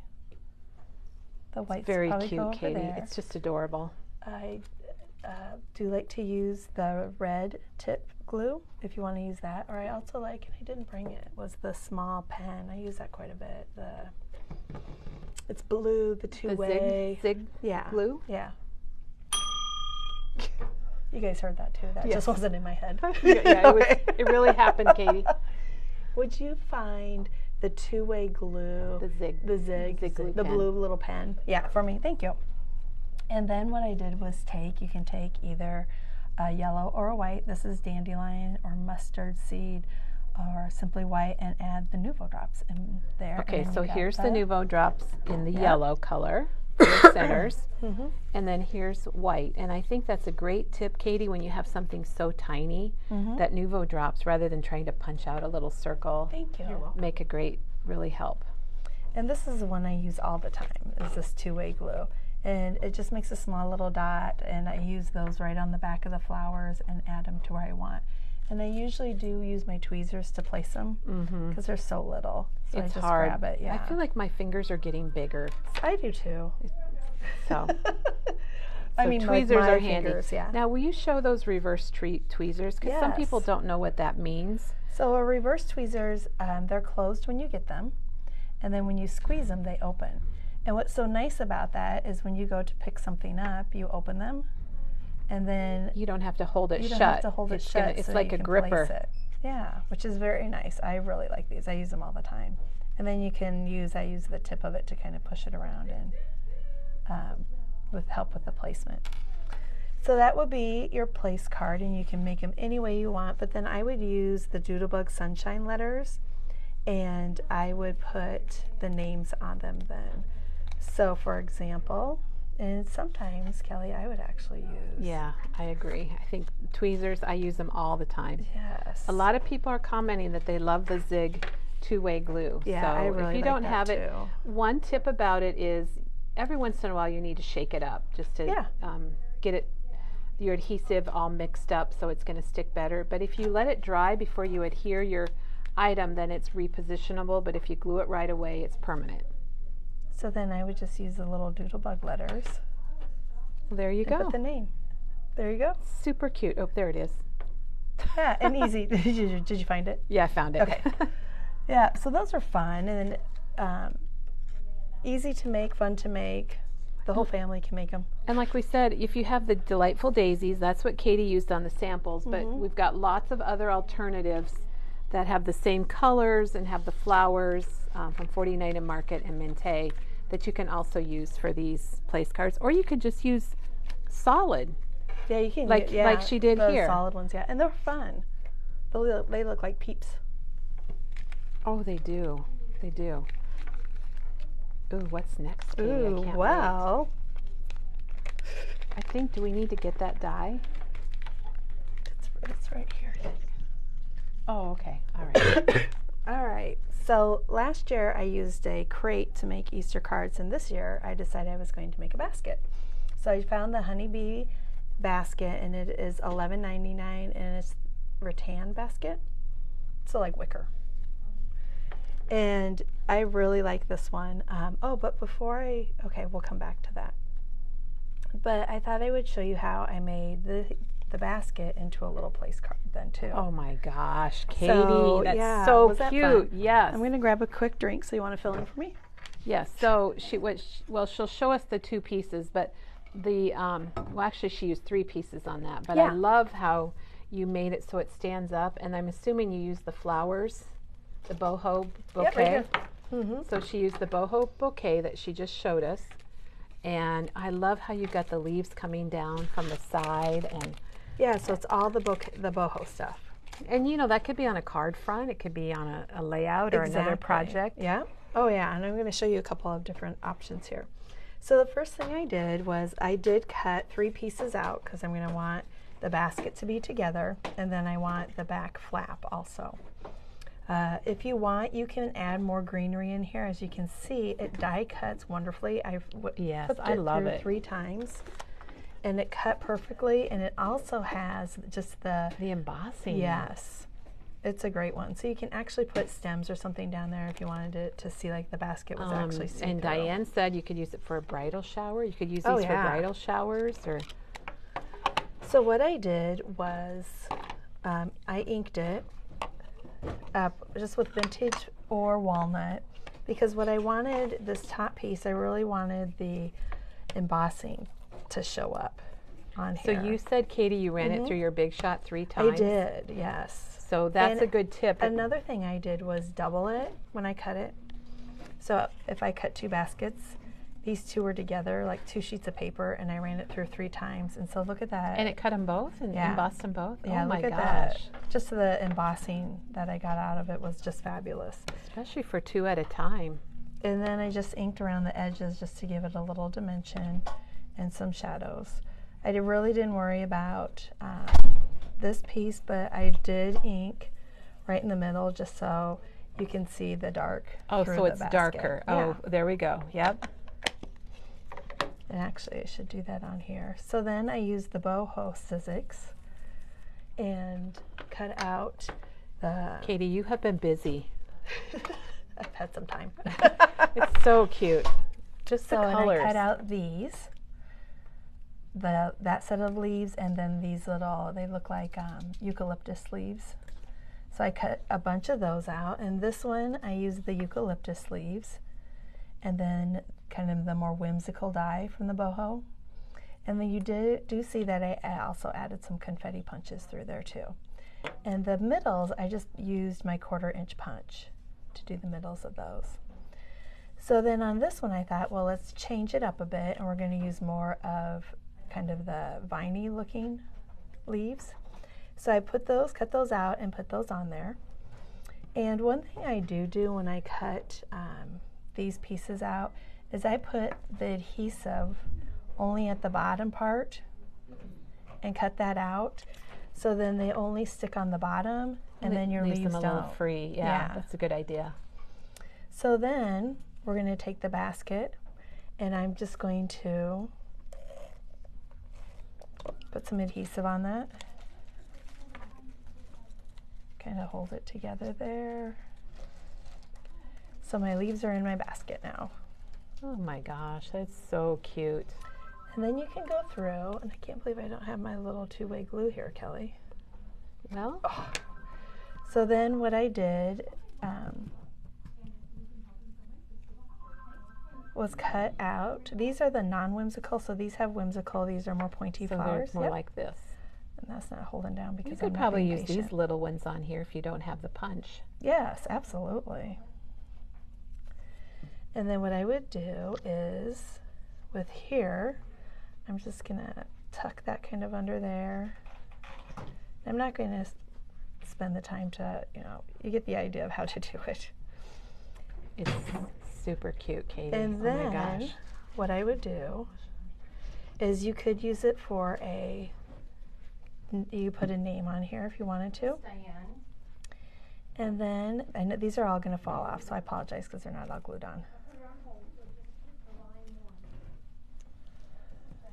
The white's very probably cute, go over Katie. there. It's just adorable. I do like to use the red tip glue if you want to use that. Or I also like, and I didn't bring it, was the small pen. I use that quite a bit. It's blue, the two-way. Zig glue? Yeah. You guys heard that too. That just wasn't in my head. Yeah, it really happened, Katie. Would you find the two-way glue? The zig glue the pen. blue little pen. Yeah, for me. Thank you. And then what I did was you can take either a yellow or a white. This is dandelion or mustard seed or simply white, and add the Nuvo drops in there. Okay, so here's the Nuvo drops in the yellow color. The centers, and then here's white. And I think that's a great tip, Katie, when you have something so tiny, that Nuvo drops, rather than trying to punch out a little circle. Thank you. Make a great, really help. And this is the one I use all the time, is this two-way glue. And it just makes a small little dot, and I use those right on the back of the flowers and add them to where I want. And I usually do use my tweezers to place them because they're so little. So It's I just hard. grab it. Yeah. I feel like my fingers are getting bigger. I do too. So, I mean, tweezers like are fingers, handy. Yeah. Now, will you show those reverse tweezers? Because some people don't know what that means. So a reverse tweezers, they're closed when you get them, and then when you squeeze them, they open. And what's so nice about that is when you go to pick something up, you open them, and then you don't have to hold it shut. You don't have to hold it shut. It's so like you a can gripper. Place it. Yeah, which is very nice. I really like these. I use them all the time. And then you can I use the tip of it to kind of push it around and with help with the placement. So that would be your place card, and you can make them any way you want. But then I would use the Doodlebug Sunshine letters, and I would put the names on them then. So for example, and sometimes, Kelly, I would actually use. Yeah, I agree. I think tweezers, I use them all the time. Yes. A lot of people are commenting that they love the Zig two-way glue. Yeah, so I really if you like don't that have too. it, one tip about it is every once in a while you need to shake it up just to get your adhesive all mixed up so it's going to stick better. But if you let it dry before you adhere your item, then it's repositionable. But if you glue it right away, it's permanent. So then I would just use the little Doodlebug letters. Well, there you go. Put the name. There you go. Super cute. Oh, there it is. Yeah, and easy. Did you find it? Yeah, I found it. Okay. Yeah, so those are fun and easy to make, fun to make. The whole family can make them. And like we said, if you have the Delightful Daisies, that's what Katie used on the samples, but we've got lots of other alternatives that have the same colors and have the flowers from 49 and Market and Mintay that you can also use for these place cards. Or you could just use solid. Yeah, you can. Like she did those here. Solid ones, yeah. And they're fun. They look like peeps. Oh, they do. They do. Ooh, what's next, Katie? Ooh, I can't wow. wait. I think, do we need to get that die? It's right here. Oh, okay. All right. All right. So last year I used a crate to make Easter cards, and this year I decided I was going to make a basket. So I found the honeybee basket, and it is $11.99, and it's rattan basket, so like wicker. And I really like this one. But before we'll come back to that. But I thought I would show you how I made the basket into a little place card then too. Oh my gosh, Katie, So, that's yeah, so was that cute. fun? Yes. I'm going to grab a quick drink, so you want to fill in for me? Yes. So she'll show us the 2 pieces, but the well, actually she used 3 pieces on that. But I love how you made it so it stands up, and I'm assuming you used the flowers, the boho bouquet. Yep, right here. So she used the boho bouquet that she just showed us, and I love how you got the leaves coming down from the side, and yeah, so it's all the boho stuff. And you know, that could be on a card front, it could be on a layout or another project. Yeah. Oh yeah, and I'm going to show you a couple of different options here. So the first thing I did was I did cut 3 pieces out because I'm going to want the basket to be together, and then I want the back flap also. If you want, you can add more greenery in here. As you can see, it die cuts wonderfully. I've put it 3 times. And it cut perfectly, and it also has just the embossing. Yes, it's a great one. So you can actually put stems or something down there if you wanted it to see like the basket was actually seen And through. Diane said you could use it for a bridal shower. You could use these for bridal showers. Or So what I did was I inked it up just with vintage or walnut, because what I wanted, this top piece, I really wanted the embossing to show up on here. So you said, Katie, you ran it through your Big Shot 3 times? I did, yes. So that's a good tip. Another thing I did was double it when I cut it. So if I cut 2 baskets, these 2 were together, like 2 sheets of paper, and I ran it through 3 times. And so look at that. And it cut them both and embossed them both? Yeah, oh my look at gosh. that. Just the embossing that I got out of it was just fabulous. Especially for 2 at a time. And then I just inked around the edges just to give it a little dimension and some shadows. I really didn't worry about this piece, but I did ink right in the middle just so you can see the dark. Oh, so it's darker. Oh, there we go. Yep. And actually, I should do that on here. So then I used the boho scissors and cut out the... Katie, you have been busy. I've had some time. It's so cute. Just the colors. And I cut out these. That set of leaves, and then these little, they look like eucalyptus leaves. So I cut a bunch of those out, and this one I used the eucalyptus leaves, and then kind of the more whimsical die from the boho. And then you do see that I also added some confetti punches through there too. And the middles, I just used my 1/4 inch punch to do the middles of those. So then on this one I thought, well, let's change it up a bit, and we're going to use more of kind of the viney looking leaves. So I cut those out and put those on there. And one thing I do when I cut these pieces out is I put the adhesive only at the bottom part and cut that out. So then they only stick on the bottom, and then your leaves them a little don't. free. Yeah, that's a good idea. So then we're going to take the basket, and I'm just going to put some adhesive on that. Kind of hold it together there. So my leaves are in my basket now. Oh my gosh, that's so cute. And then you can go through, and I can't believe I don't have my little 2-way glue here, Kelly. Well, so then what I did was cut out. These are the non-whimsical, so these have whimsical. These are more pointy flowers. More like this. And that's not holding down because you could probably use these little ones on here if you don't have the punch. Yes, absolutely. And then what I would do is, with here, I'm just going to tuck that kind of under there. I'm not going to spend the time to, you get the idea of how to do it. It's super cute, Katie. And then, oh my gosh. What I would do is you could use it for you put a name on here if you wanted to. Diane. And then, I know these are all going to fall off, so I apologize because they're not all glued on.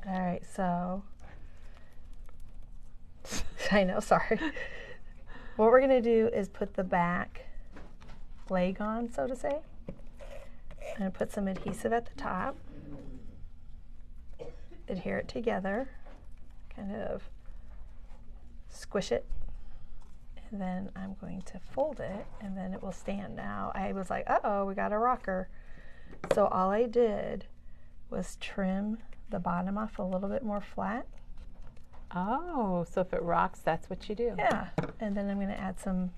All right, so, I know, sorry. What we're going to do is put the back leg on, so to say. I'm going to put some adhesive at the top, adhere it together, kind of squish it, and then I'm going to fold it, and then it will stand. Now I was like, uh-oh, we got a rocker. So all I did was trim the bottom off a little bit more flat. Oh, so if it rocks, that's what you do. Yeah, and then I'm going to add some.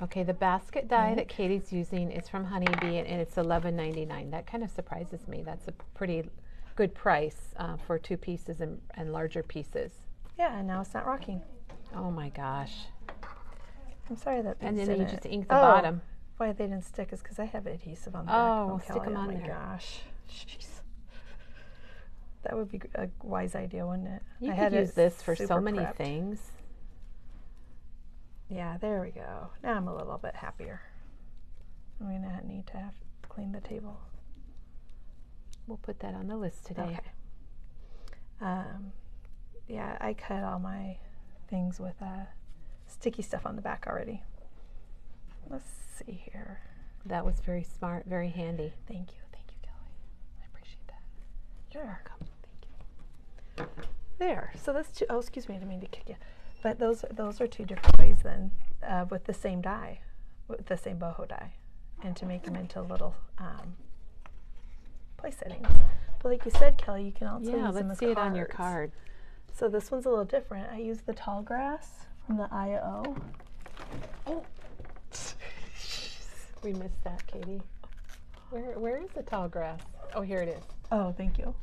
Okay, the basket die that Katie's using is from Honeybee, and it's $11.99. That kind of surprises me. That's a pretty good price for 2 pieces and larger pieces. Yeah, and now it's not rocking. Oh my gosh. I'm sorry that these And then didn't. you just ink the bottom. Why they didn't stick is because I have adhesive on the back. Oh, stick them on there. Oh my gosh. Jeez. That would be a wise idea, wouldn't it? You could use this for so many things. Yeah, there we go. Now I'm a little bit happier. I'm going to need to clean the table. We'll put that on the list today. Okay. Yeah, I cut all my things with sticky stuff on the back already. Let's see here. That was very smart, very handy. Thank you, Kelly. I appreciate that. You're welcome. Thank you. There. So that's 2. Oh, excuse me, I didn't mean to kick you. But those are 2 different ways then, with the same die, with the same boho die, and to make them into little place settings. But like you said, Kelly, you can also use them as let's see it on your card. So this one's a little different. I use the tall grass from the IO. Oh, we missed that, Katie. Where is the tall grass? Oh, here it is. Oh, thank you.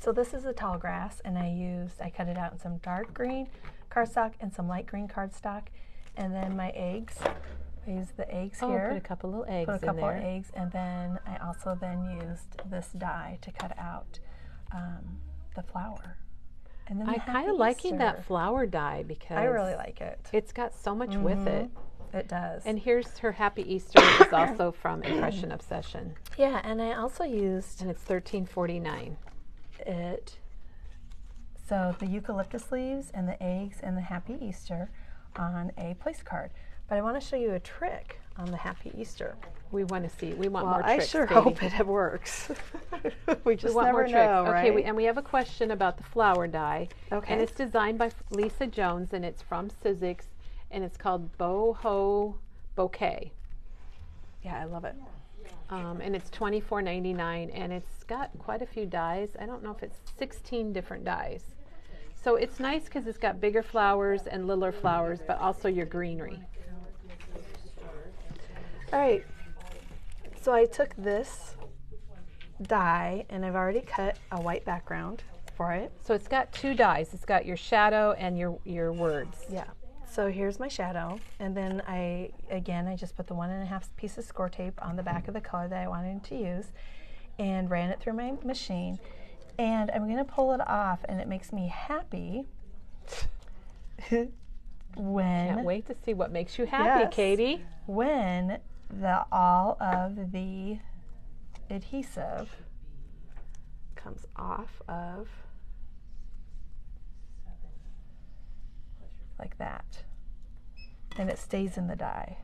So this is a tall grass, and I cut it out in some dark green cardstock and some light green cardstock, and then my eggs. I used the eggs here. Put a couple little eggs in there. Put a couple of eggs, and then I also used this die to cut out the flower. And then I'm kind of liking that flower die because I really like it. It's got so much with it. It does. And here's her Happy Easter. It's also from Impression Obsession. Yeah, and I also used. And it's $13.49. So the eucalyptus leaves and the eggs and the Happy Easter on a place card. But I want to show you a trick on the Happy Easter. We want to see. We want more tricks. I sure Katie. hope it works. we just want never more know, tricks. right? Okay, and we have a question about the flower die. Okay. And it's designed by Lisa Jones, and it's from Sizzix, and it's called Boho Bouquet. Yeah, I love it. And it's $24.99, and it's got quite a few dies. I don't know if it's 16 different dies. So it's nice because it's got bigger flowers and littler flowers, but also your greenery. All right, so I took this die, and I've already cut a white background for it. So it's got 2 dies. It's got your shadow and your words. Yeah. So here's my shadow, and then I just put the 1.5 piece of score tape on the back of the color that I wanted to use and ran it through my machine. And I'm going to pull it off, and it makes me happy when... Can't wait to see what makes you happy, yes, Katie. When all of the adhesive comes off of like that, and it stays in the die.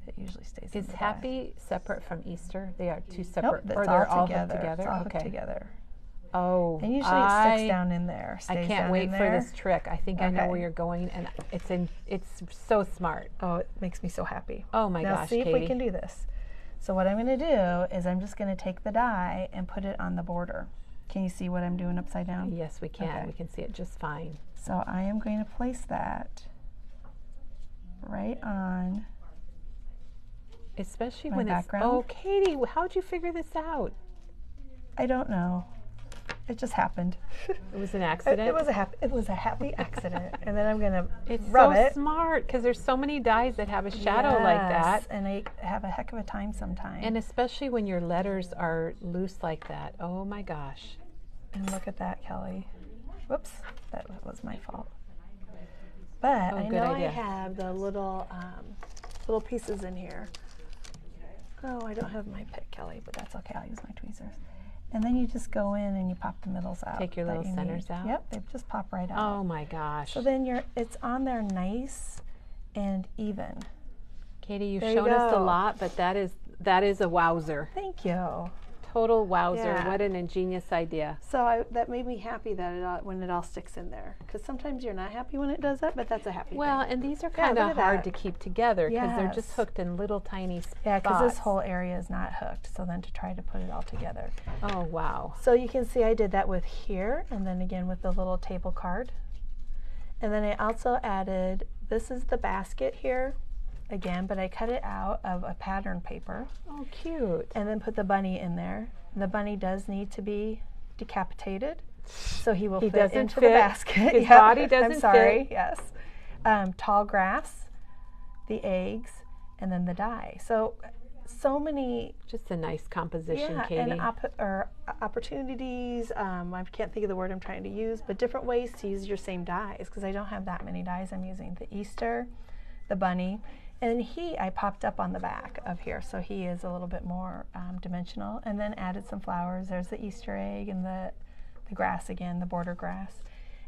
It usually stays in the die. Is Happy separate from Easter? They are 2 separate, nope, or they're all hooked together? It's all hooked together. Oh, and usually it sticks down in there. I can't wait for this trick. I think I know where you're going, and it's so smart. Oh, it makes me so happy. Oh my gosh, now see Katie. if we can do this. So what I'm going to do is I'm just going to take the die and put it on the border. Can you see what I'm doing upside down? Yes, we can. Okay. We can see it just fine. So I am going to place that right on. Especially my when background. Oh, Katie, how'd you figure this out? I don't know. It just happened. It was an accident? It was a happy accident. And then I'm going to rub it. It's so smart because there's so many dies that have a shadow like that. And I have a heck of a time sometimes. And especially when your letters are loose like that. Oh my gosh. And look at that, Kelly. Whoops, that was my fault. But I know I have the little pieces in here. Oh, I don't have my pick, Kelly, but that's okay. I'll use my tweezers. And then you just go in and you pop the middles out. Take your little centers out? Yep, they just pop right out. Oh my gosh. So then it's on there nice and even. Katie, you've shown us a lot, but that is a wowzer. Thank you. total wowzer. Yeah. What an ingenious idea. So that made me happy that when it all sticks in there. Because sometimes you're not happy when it does that, but that's a happy thing. Well, and these are kind of hard to keep together because they're just hooked in little tiny spots. Yeah, because this whole area is not hooked. So then to try to put it all together. Oh, wow. So you can see I did that with here, and then again with the little table card. And then I also added, this is the basket here. Again, but I cut it out of a pattern paper. Oh, cute. And then put the bunny in there. And the bunny does need to be decapitated, so he will fit into the basket. His body doesn't fit. I'm sorry, yes. Tall grass, the eggs, and then the die. So many. Just a nice composition, Katie. And opportunities, I can't think of the word I'm trying to use, but different ways to use your same dies, because I don't have that many dies. I'm using the Easter, the bunny, and I popped up on the back of here, so he is a little bit more dimensional, and then added some flowers. There's the Easter egg and the grass again, the border grass,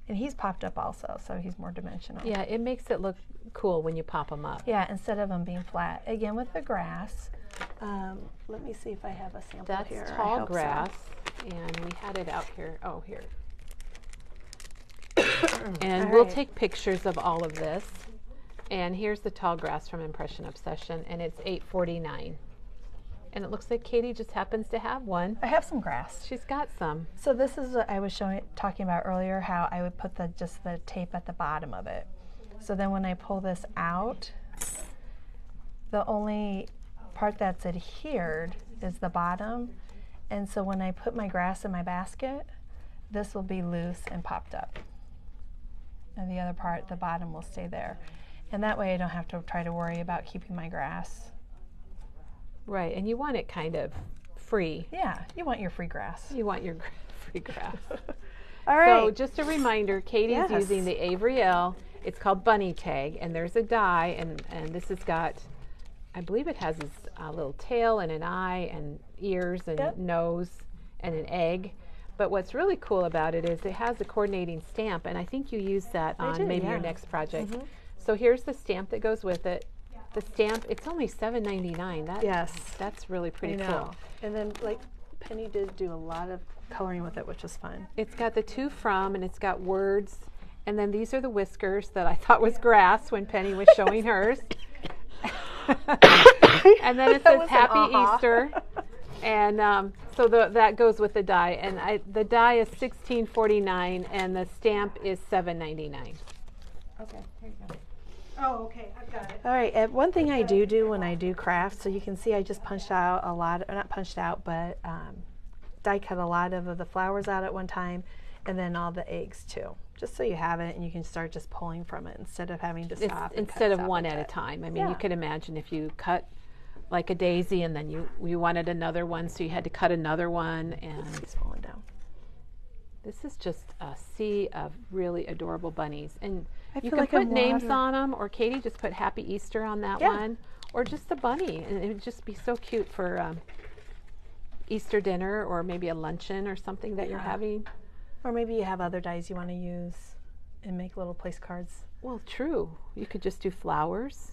and he's popped up also, so he's more dimensional. Yeah, it makes it look cool when you pop them up. Yeah, instead of them being flat. Again, with the grass, let me see if I have a sample here. That's tall grass, and we had it out here. Oh, here. And we'll take pictures of all of this. And here's the tall grass from Impression Obsession, and it's $8.49. And it looks like Katie just happens to have one. I have some grass. She's got some. So this is what I was talking about earlier, how I would put just the tape at the bottom of it. So then when I pull this out, the only part that's adhered is the bottom. And so when I put my grass in my basket, this will be loose and popped up. And the other part, the bottom, will stay there. And that way I don't have to try to worry about keeping my grass. Right, and you want it kind of free. Yeah, you want your free grass. You want your free grass. All right. So just a reminder, Katie's using the Avery L. It's called Bunny Tag, and there's a die, and this has got, I believe it has a little tail and an eye and ears and nose and an egg. But what's really cool about it is it has a coordinating stamp, and I think you use that on your next project. Mm-hmm. So here's the stamp that goes with it. The stamp, it's only $7.99. That's really pretty cool. And then, like, Penny did do a lot of coloring with it, which was fun. It's got the to from, and it's got words. And then these are the whiskers that I thought was grass when Penny was showing hers. And then it says Happy Easter. And so that goes with the die. And the die is $16.49, and the stamp is $7.99. Okay, here you go. Oh, okay, I've got it. All right, one thing I do when I do crafts, so you can see I just punched out a lot, not punched out, but die cut a lot of the flowers out at one time, and then all the eggs too. Just so you have it and you can start just pulling from it instead of having to stop. Instead of one at a time. I mean, you could imagine if you cut like a daisy and then you wanted another one, so you had to cut another one. And it's falling down. This is just a sea of really adorable bunnies. And you can like put names on them, or Katie just put Happy Easter on that one, or just a bunny. And it would just be so cute for Easter dinner, or maybe a luncheon or something that you're having. Or maybe you have other dies you want to use and make little place cards. Well, true. You could just do flowers.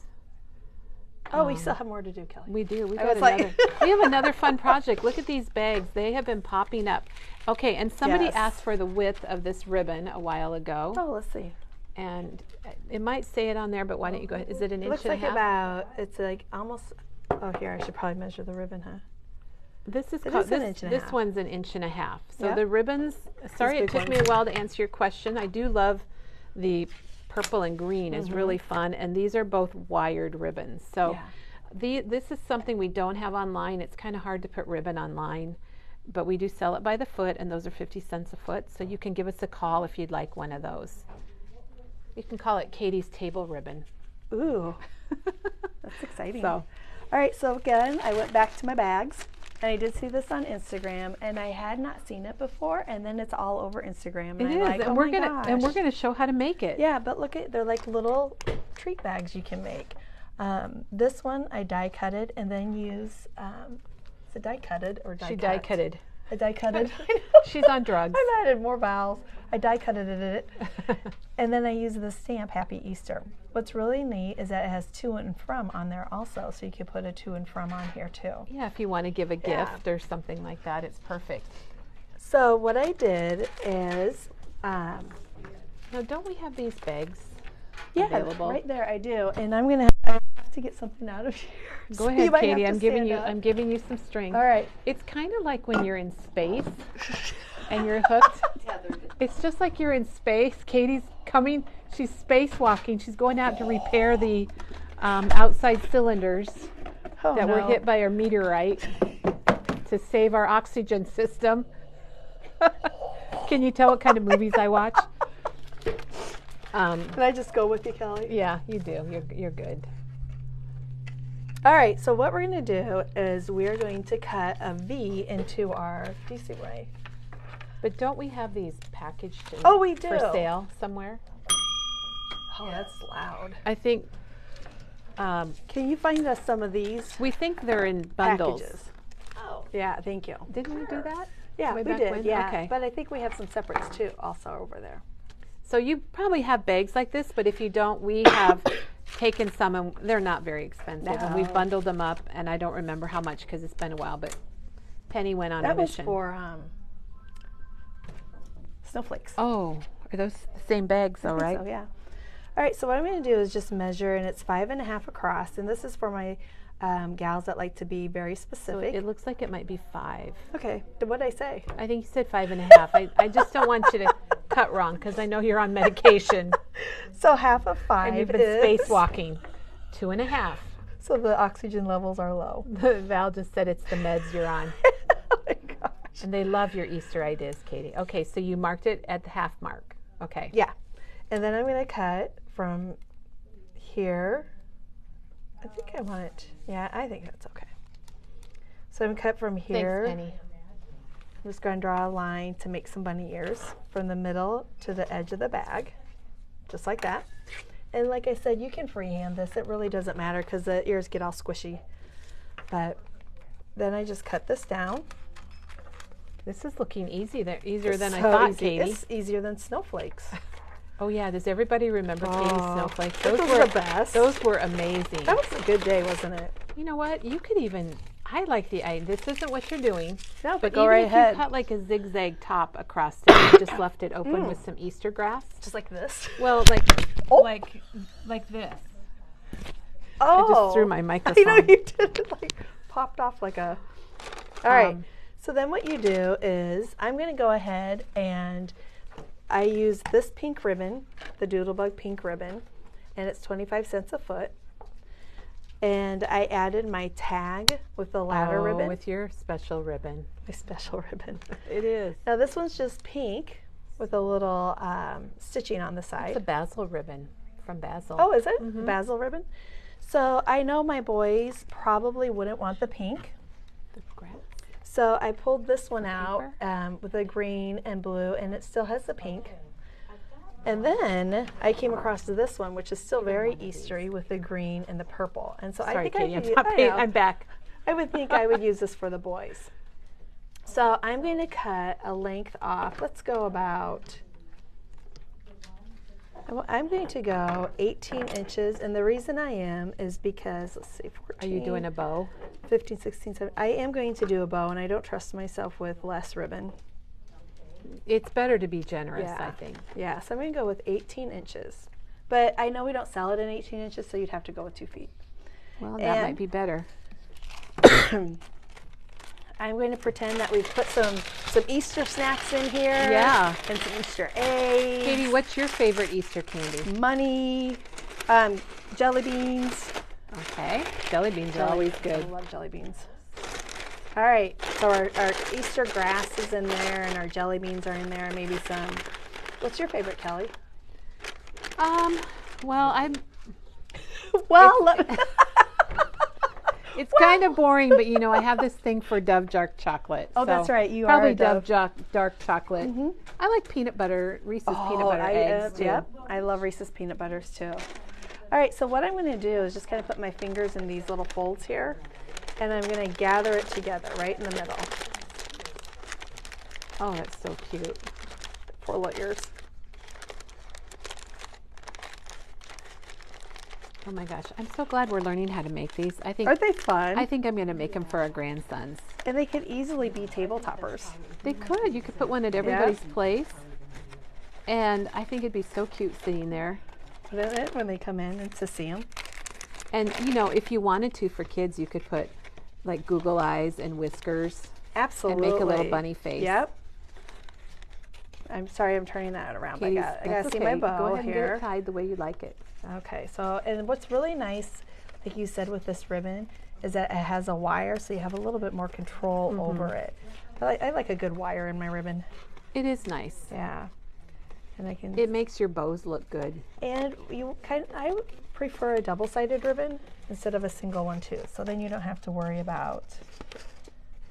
Oh, we still have more to do, Kelly. We do. We have another fun project. Look at these bags. They have been popping up. Okay, and somebody asked for the width of this ribbon a while ago. Oh, let's see. And it might say it on there, but why don't you go ahead? Is it an inch and a half? It's like almost, oh, here, I should probably measure the ribbon, huh? This is called, this one's an inch and a half. So the ribbons, sorry it took me a while to answer your question. I do love the purple and green is really fun, and these are both wired ribbons. So this is something we don't have online. It's kind of hard to put ribbon online, but we do sell it by the foot, and those are 50 cents a foot. So you can give us a call if you'd like one of those. You can call it Katie's Table Ribbon. Ooh, that's exciting. So, all right, so again, I went back to my bags. And I did see this on Instagram, and I had not seen it before, and then it's all over Instagram. And and we're gonna show how to make it. Yeah, but look at, they're like little treat bags you can make. This one I die cutted and then use. Is it die cutted or die cut? She die cutted. I die cutted. She's on drugs. I added more vowels. I die cutted it. And then I use the stamp Happy Easter. What's really neat is that it has to and from on there also, so you can put a to and from on here too. Yeah, if you want to give a gift or something like that, it's perfect. So what I did is, now don't we have these bags available? Right there I do, and I have to get something out of here. Go ahead, Katie. I'm giving you some string. All right. It's kind of like when you're in space and you're hooked. It's just like you're in space. Katie's coming. She's spacewalking. She's going out to repair the outside cylinders that were hit by a meteorite to save our oxygen system. Can you tell what kind of movies I watch? Can I just go with you, Kelly? Yeah, you do. You're good. All right, so what we're going to do is we're going to cut a V into our, do you see right? But don't we have these packaged we do. for sale somewhere? Oh, that's loud. I think. Can you find us some of these? We think they're in bundles. Packages. Oh, yeah, thank you. Didn't we do that? Yeah, Way we back did. when? Yeah, Okay. but I think we have some separates too, also over there. So you probably have bags like this, but if you don't, we have taken some, and they're not very expensive. And we've bundled them up, and I don't remember how much because it's been a while, but Penny went on a mission. That was for snowflakes. Oh, are those the same bags though, right? So, yeah. All right, so what I'm going to do is just measure, and it's 5.5 across, and this is for my gals that like to be very specific. So it looks like it might be 5. Okay, what did I say? I think you said 5.5. I just don't want you to cut wrong because I know you're on medication. So half of 5 and you've been spacewalking. 2.5. So the oxygen levels are low. Val just said it's the meds you're on. Oh my gosh. And they love your Easter ideas, Katie. Okay, so you marked it at the half mark. Okay. Yeah. And then I'm going to cut from here. I think I want it. Yeah, I think that's okay. So I'm going to cut from here. Thanks, Penny. I'm just going to draw a line to make some bunny ears from the middle to the edge of the bag, just like that. And like I said, you can freehand this. It really doesn't matter because the ears get all squishy. But then I just cut this down. This is looking easier than I thought, easy. Katie. It's easier than snowflakes. Oh yeah, does everybody remember Katie's snowflakes? Those were the best. Those were amazing. That was a good day, wasn't it? You know what? You could even, I like the idea. This isn't what you're doing. No, but go even right if ahead. you cut like a zigzag top across it and just left it open with some Easter grass. Just like this? Well, like this. Oh. I just threw my microphone. I know you did. It like popped off like a. All right. So then what you do is I'm going to go ahead and I use this pink ribbon, the Doodlebug pink ribbon, and it's 25 cents a foot. And I added my tag with the ladder ribbon. with your special ribbon. My special ribbon. It is. Now this one's just pink with a little stitching on the side. It's a basil ribbon from Basil. Oh, is it? Basil ribbon? So I know my boys probably wouldn't want the pink. The grass. So I pulled this one out with a green and blue, and it still has the pink. And then I came across to this one, which is still very Eastery, with the green and the purple. And so Sorry, I think Katie, I'm back. I would think I would use this for the boys. So I'm going to cut a length off. Let's go about. I'm going to go 18 inches, and the reason I am is because, let's see, 14. Are you doing a bow? 15, 16, 17. I am going to do a bow, and I don't trust myself with less ribbon. It's better to be generous, I think. Yeah, so I'm going to go with 18 inches. But I know we don't sell it in 18 inches, so you'd have to go with 2 feet. Well, that might be better. I'm going to pretend that we've put some Easter snacks in here. Yeah. And some Easter eggs. Katie, what's your favorite Easter candy? Money, jelly beans. Okay. Jelly beans are always good. I love jelly beans. All right, so our Easter grass is in there, and our jelly beans are in there. Maybe some. What's your favorite, Kelly? Well, it's kind of boring, but you know, I have this thing for Dove dark chocolate. Oh, that's right. You probably are a Dove dark chocolate. I like peanut butter, Reese's peanut butter eggs too. Yep, I love Reese's peanut butters too. All right, so what I'm going to do is just kind of put my fingers in these little folds here, and I'm going to gather it together right in the middle. Oh, that's so cute. Poor little ears. Oh my gosh, I'm so glad we're learning how to make these. Aren't they fun? I think I'm going to make them for our grandsons. And they could easily be table toppers. They could. You could put one at everybody's place. And I think it'd be so cute sitting there. Put it in when they come in and to see them. And you know, if you wanted to for kids, you could put like Google eyes and whiskers. Absolutely. And make a little bunny face. Yep. I'm sorry, I'm turning that around. I gotta see my bow Go ahead here. And get it tied the way you like it. Okay, so, and what's really nice, like you said with this ribbon, is that it has a wire, so you have a little bit more control over it. I like a good wire in my ribbon. It is nice. Yeah. And I can. It makes your bows look good. And I would prefer a double-sided ribbon instead of a single one too. So then you don't have to worry about.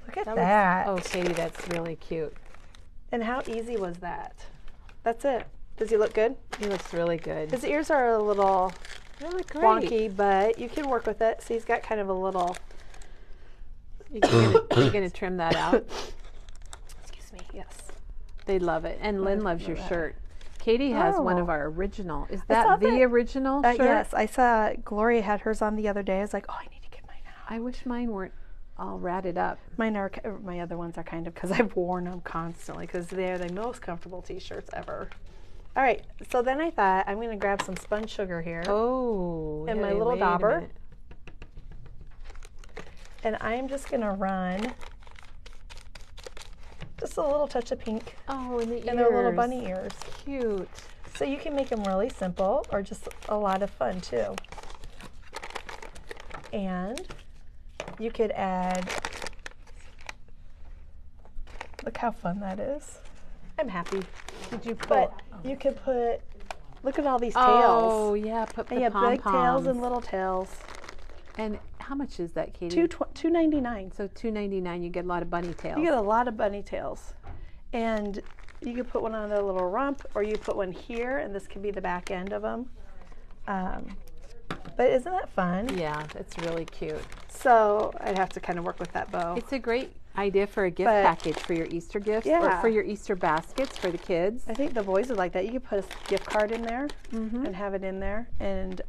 Look at that. Oh, Katie, that's really cute. And how easy was that? That's it. Does he look good? He looks really good. His ears are a little wonky, but you can work with it. So he's got kind of a little. You're gonna trim that out. Excuse me. Yes. They love it, and Lynn loves your shirt. Katie has one of our original. Is that the original shirt? Yes, I saw Gloria had hers on the other day. I was like, oh, I need to get mine out. I wish mine weren't all ratted up. Mine are. My other ones are kind of because I've worn them constantly because they're the most comfortable T-shirts ever. All right, so then I thought I'm going to grab some spun sugar here. Oh, and my little dauber. And I'm just going to run just a little touch of pink. Oh, in the ears. And their little bunny ears. Cute. So you can make them really simple or just a lot of fun too. And you could add, look how fun that is. I'm happy. Did you put? But you could put, look at all these tails. Oh, yeah, put the pom-poms. Big tails and little tails. And how much is that, Katie? $2.99. So $2.99, you get a lot of bunny tails. You get a lot of bunny tails. And you could put one on their little rump, or you put one here, and this could be the back end of them. But isn't that fun? Yeah, that's really cute. So I'd have to kind of work with that bow. It's a great idea for a gift package for your Easter gifts or for your Easter baskets for the kids. I think the boys would like that. You could put a gift card in there and have it in there. And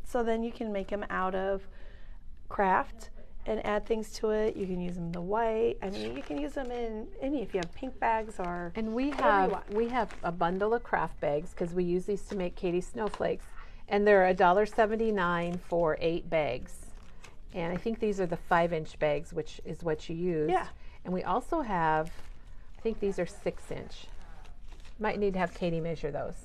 so then you can make them out of craft and add things to it. You can use them the white. I mean, you can use them in any, if you have pink bags or. And we have a bundle of craft bags because we use these to make Katie's snowflakes. And they're $1.79 for 8 bags. And I think these are the 5-inch bags, which is what you use. Yeah. And we also have, I think these are 6-inch. Might need to have Katie measure those.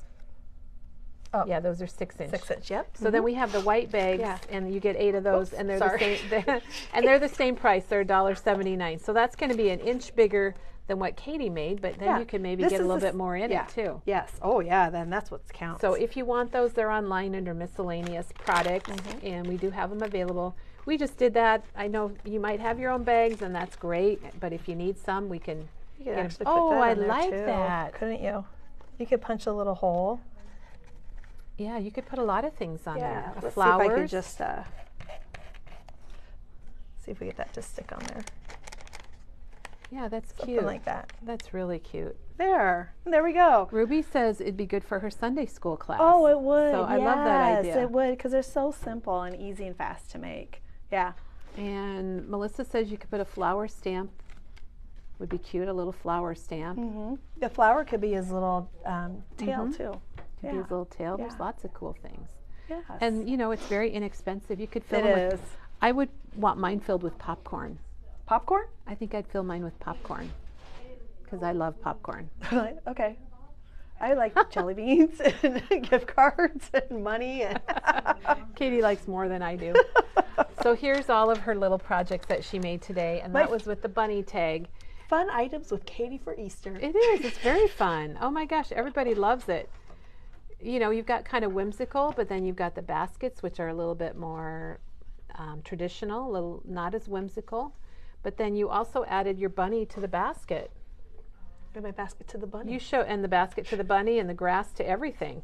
Oh. Yeah, those are 6-inch. 6-inch, yep. So then we have the white bags, and you get 8 of those, and they're the same. And they're the same price. They're $1.79. So that's going to be an inch bigger than what Katie made, but then you can maybe get a little bit more in it too. Yes. Oh yeah, then that's what counts. So if you want those, they're online under miscellaneous products, and we do have them available. We just did that. I know you might have your own bags, and that's great, but if you need some, we can get actually them. put that I in there like too, that. Couldn't you? You could punch a little hole. Yeah, you could put a lot of things on there. Let's Flowers. see if I could just see if we get that to stick on there. Yeah, that's Something cute. like that. That's really cute. There we go. Ruby says it'd be good for her Sunday school class. Oh, it would. So I love that idea. Yes, it would, because they're so simple and easy and fast to make. Yeah. And Melissa says you could put a flower stamp. Would be cute, a little flower stamp. The flower could be his little tail too. Could be his little tail. There's lots of cool things. Yes. And you know, it's very inexpensive. You could fill it is. I would want mine filled with popcorn. Popcorn? I think I'd fill mine with popcorn because I love popcorn. Okay. I like jelly beans and gift cards and money. And Katie likes more than I do. So here's all of her little projects that she made today, and that was with the bunny tag. Fun items with Katie for Easter. It is. It's very fun. Oh my gosh, everybody loves it. You know, you've got kind of whimsical, but then you've got the baskets, which are a little bit more traditional, a little not as whimsical. But then you also added your bunny to the basket. And my basket to the bunny. And the basket to the bunny and the grass to everything.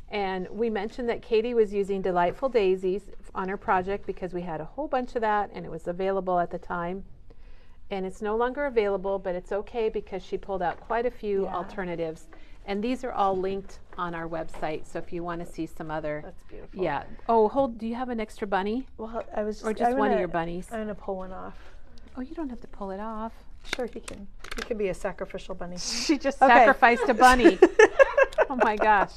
And we mentioned that Katie was using Delightful Daisies on her project because we had a whole bunch of that and it was available at the time. and it's no longer available, but it's okay because she pulled out quite a few Yeah. alternatives. And these are all linked on our website, so if you want to see some other. That's beautiful. Yeah. Oh, do you have an extra bunny? Well, I was Or just one of your bunnies? I'm gonna pull one off. Oh, you don't have to pull it off. Sure, he can. He can be a sacrificial bunny. She just Okay. sacrificed a bunny. Oh my gosh.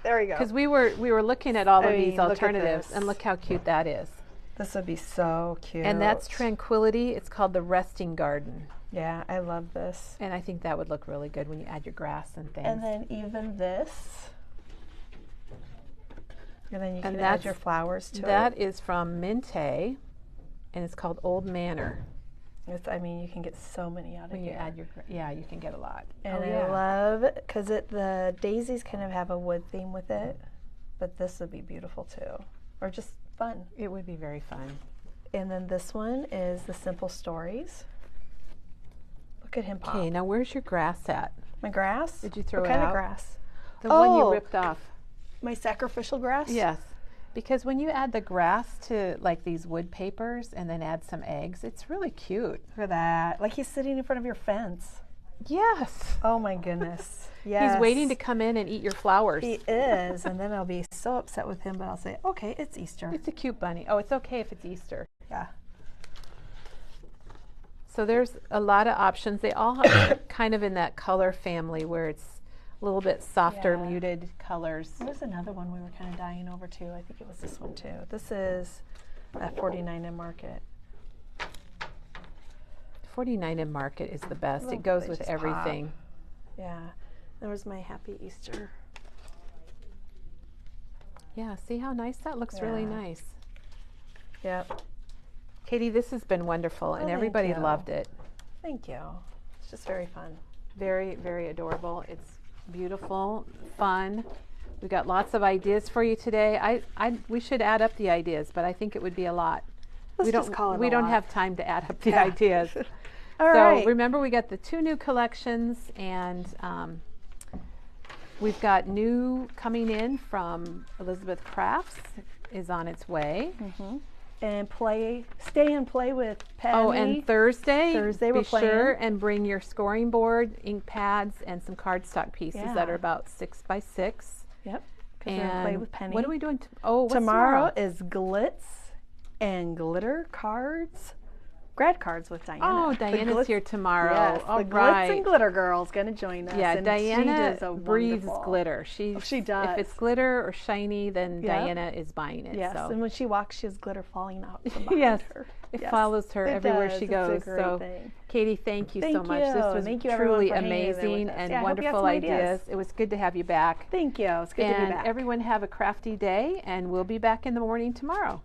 There we go. Because we were looking at all of these look at alternatives, this. and look how cute that is. This would be so cute. And that's Tranquility. It's called the Resting Garden. Yeah, I love this. And I think that would look really good when you add your grass and things. And then even this. And then you And can add your flowers to that it. is from Minte, and it's called Old Manor. I mean, you can get so many out of When you here. add your, yeah, you can get a lot. And Oh, yeah. I love, because the daisies kind of have a wood theme with it, but this would be beautiful too. Or just fun. It would be very fun. And then this one is the Simple Stories. Look at him pop. Okay, now where's your grass at? My grass? Did you throw what it kind out? of grass? The one Oh. you ripped off. My sacrificial grass? Yes. Because when you add the grass to like these wood papers and then add some eggs, it's really cute. Look at that. Like he's sitting in front of your fence. Yes. Oh my goodness. Yes. He's waiting to come in and eat your flowers. He is, and then I'll be so upset with him, but I'll say, okay, it's Easter. It's a cute bunny. Oh, it's okay if it's Easter. Yeah. So there's a lot of options. They all are kind of in that color family where it's a little bit softer, Yeah. muted colors. There's another one we were kind of dying over too. I think it was this one too. This is at 49 in Market. 49 in Market is the best. Look, It goes they with just everything. pop. Yeah. There was my Happy Easter. Yeah, see how nice that looks? Really Yeah. nice. Yep. Katie, this has been wonderful, and thank everybody you. loved it. Thank you. It's just very fun. Very, very adorable. It's beautiful, fun. We got lots of ideas for you today. We should add up the ideas, but I think it would be a lot. Let's just call it we a don't lot. have time to add up the Yeah. ideas. All So right. remember, we got the 2 new collections, and we've got new coming in from Elizabeth Crafts is on its way. And stay and play with Penny. Oh, and Thursday we're be playing. sure and bring your scoring board, ink pads, and some cardstock pieces Yeah. that are about 6 by 6. Yep. Because we're gonna play with Penny. What are we doing? What's Tomorrow is glitz and glitter cards. Grad cards with Diana. Oh, The Diana's here tomorrow. Yes, All the glitz right. and glitter girl's going to join us. Yeah, and she Diana does a breathes wonderful- glitter. she does. If it's glitter or shiny, then Yep. Diana is buying it. Yes, so. and when she walks, she has glitter falling out from behind Yes, her. it Yes, follows her it everywhere does. she It's goes. a great So, thing. Katie, thank you so Thank much. This you. was Thank you, everyone, truly for hanging in there with amazing us. and Yeah, I hope you had wonderful some ideas. ideas. It was good to have you back. Thank you. It's good to be And back. everyone have a crafty day, and we'll be back in the morning tomorrow.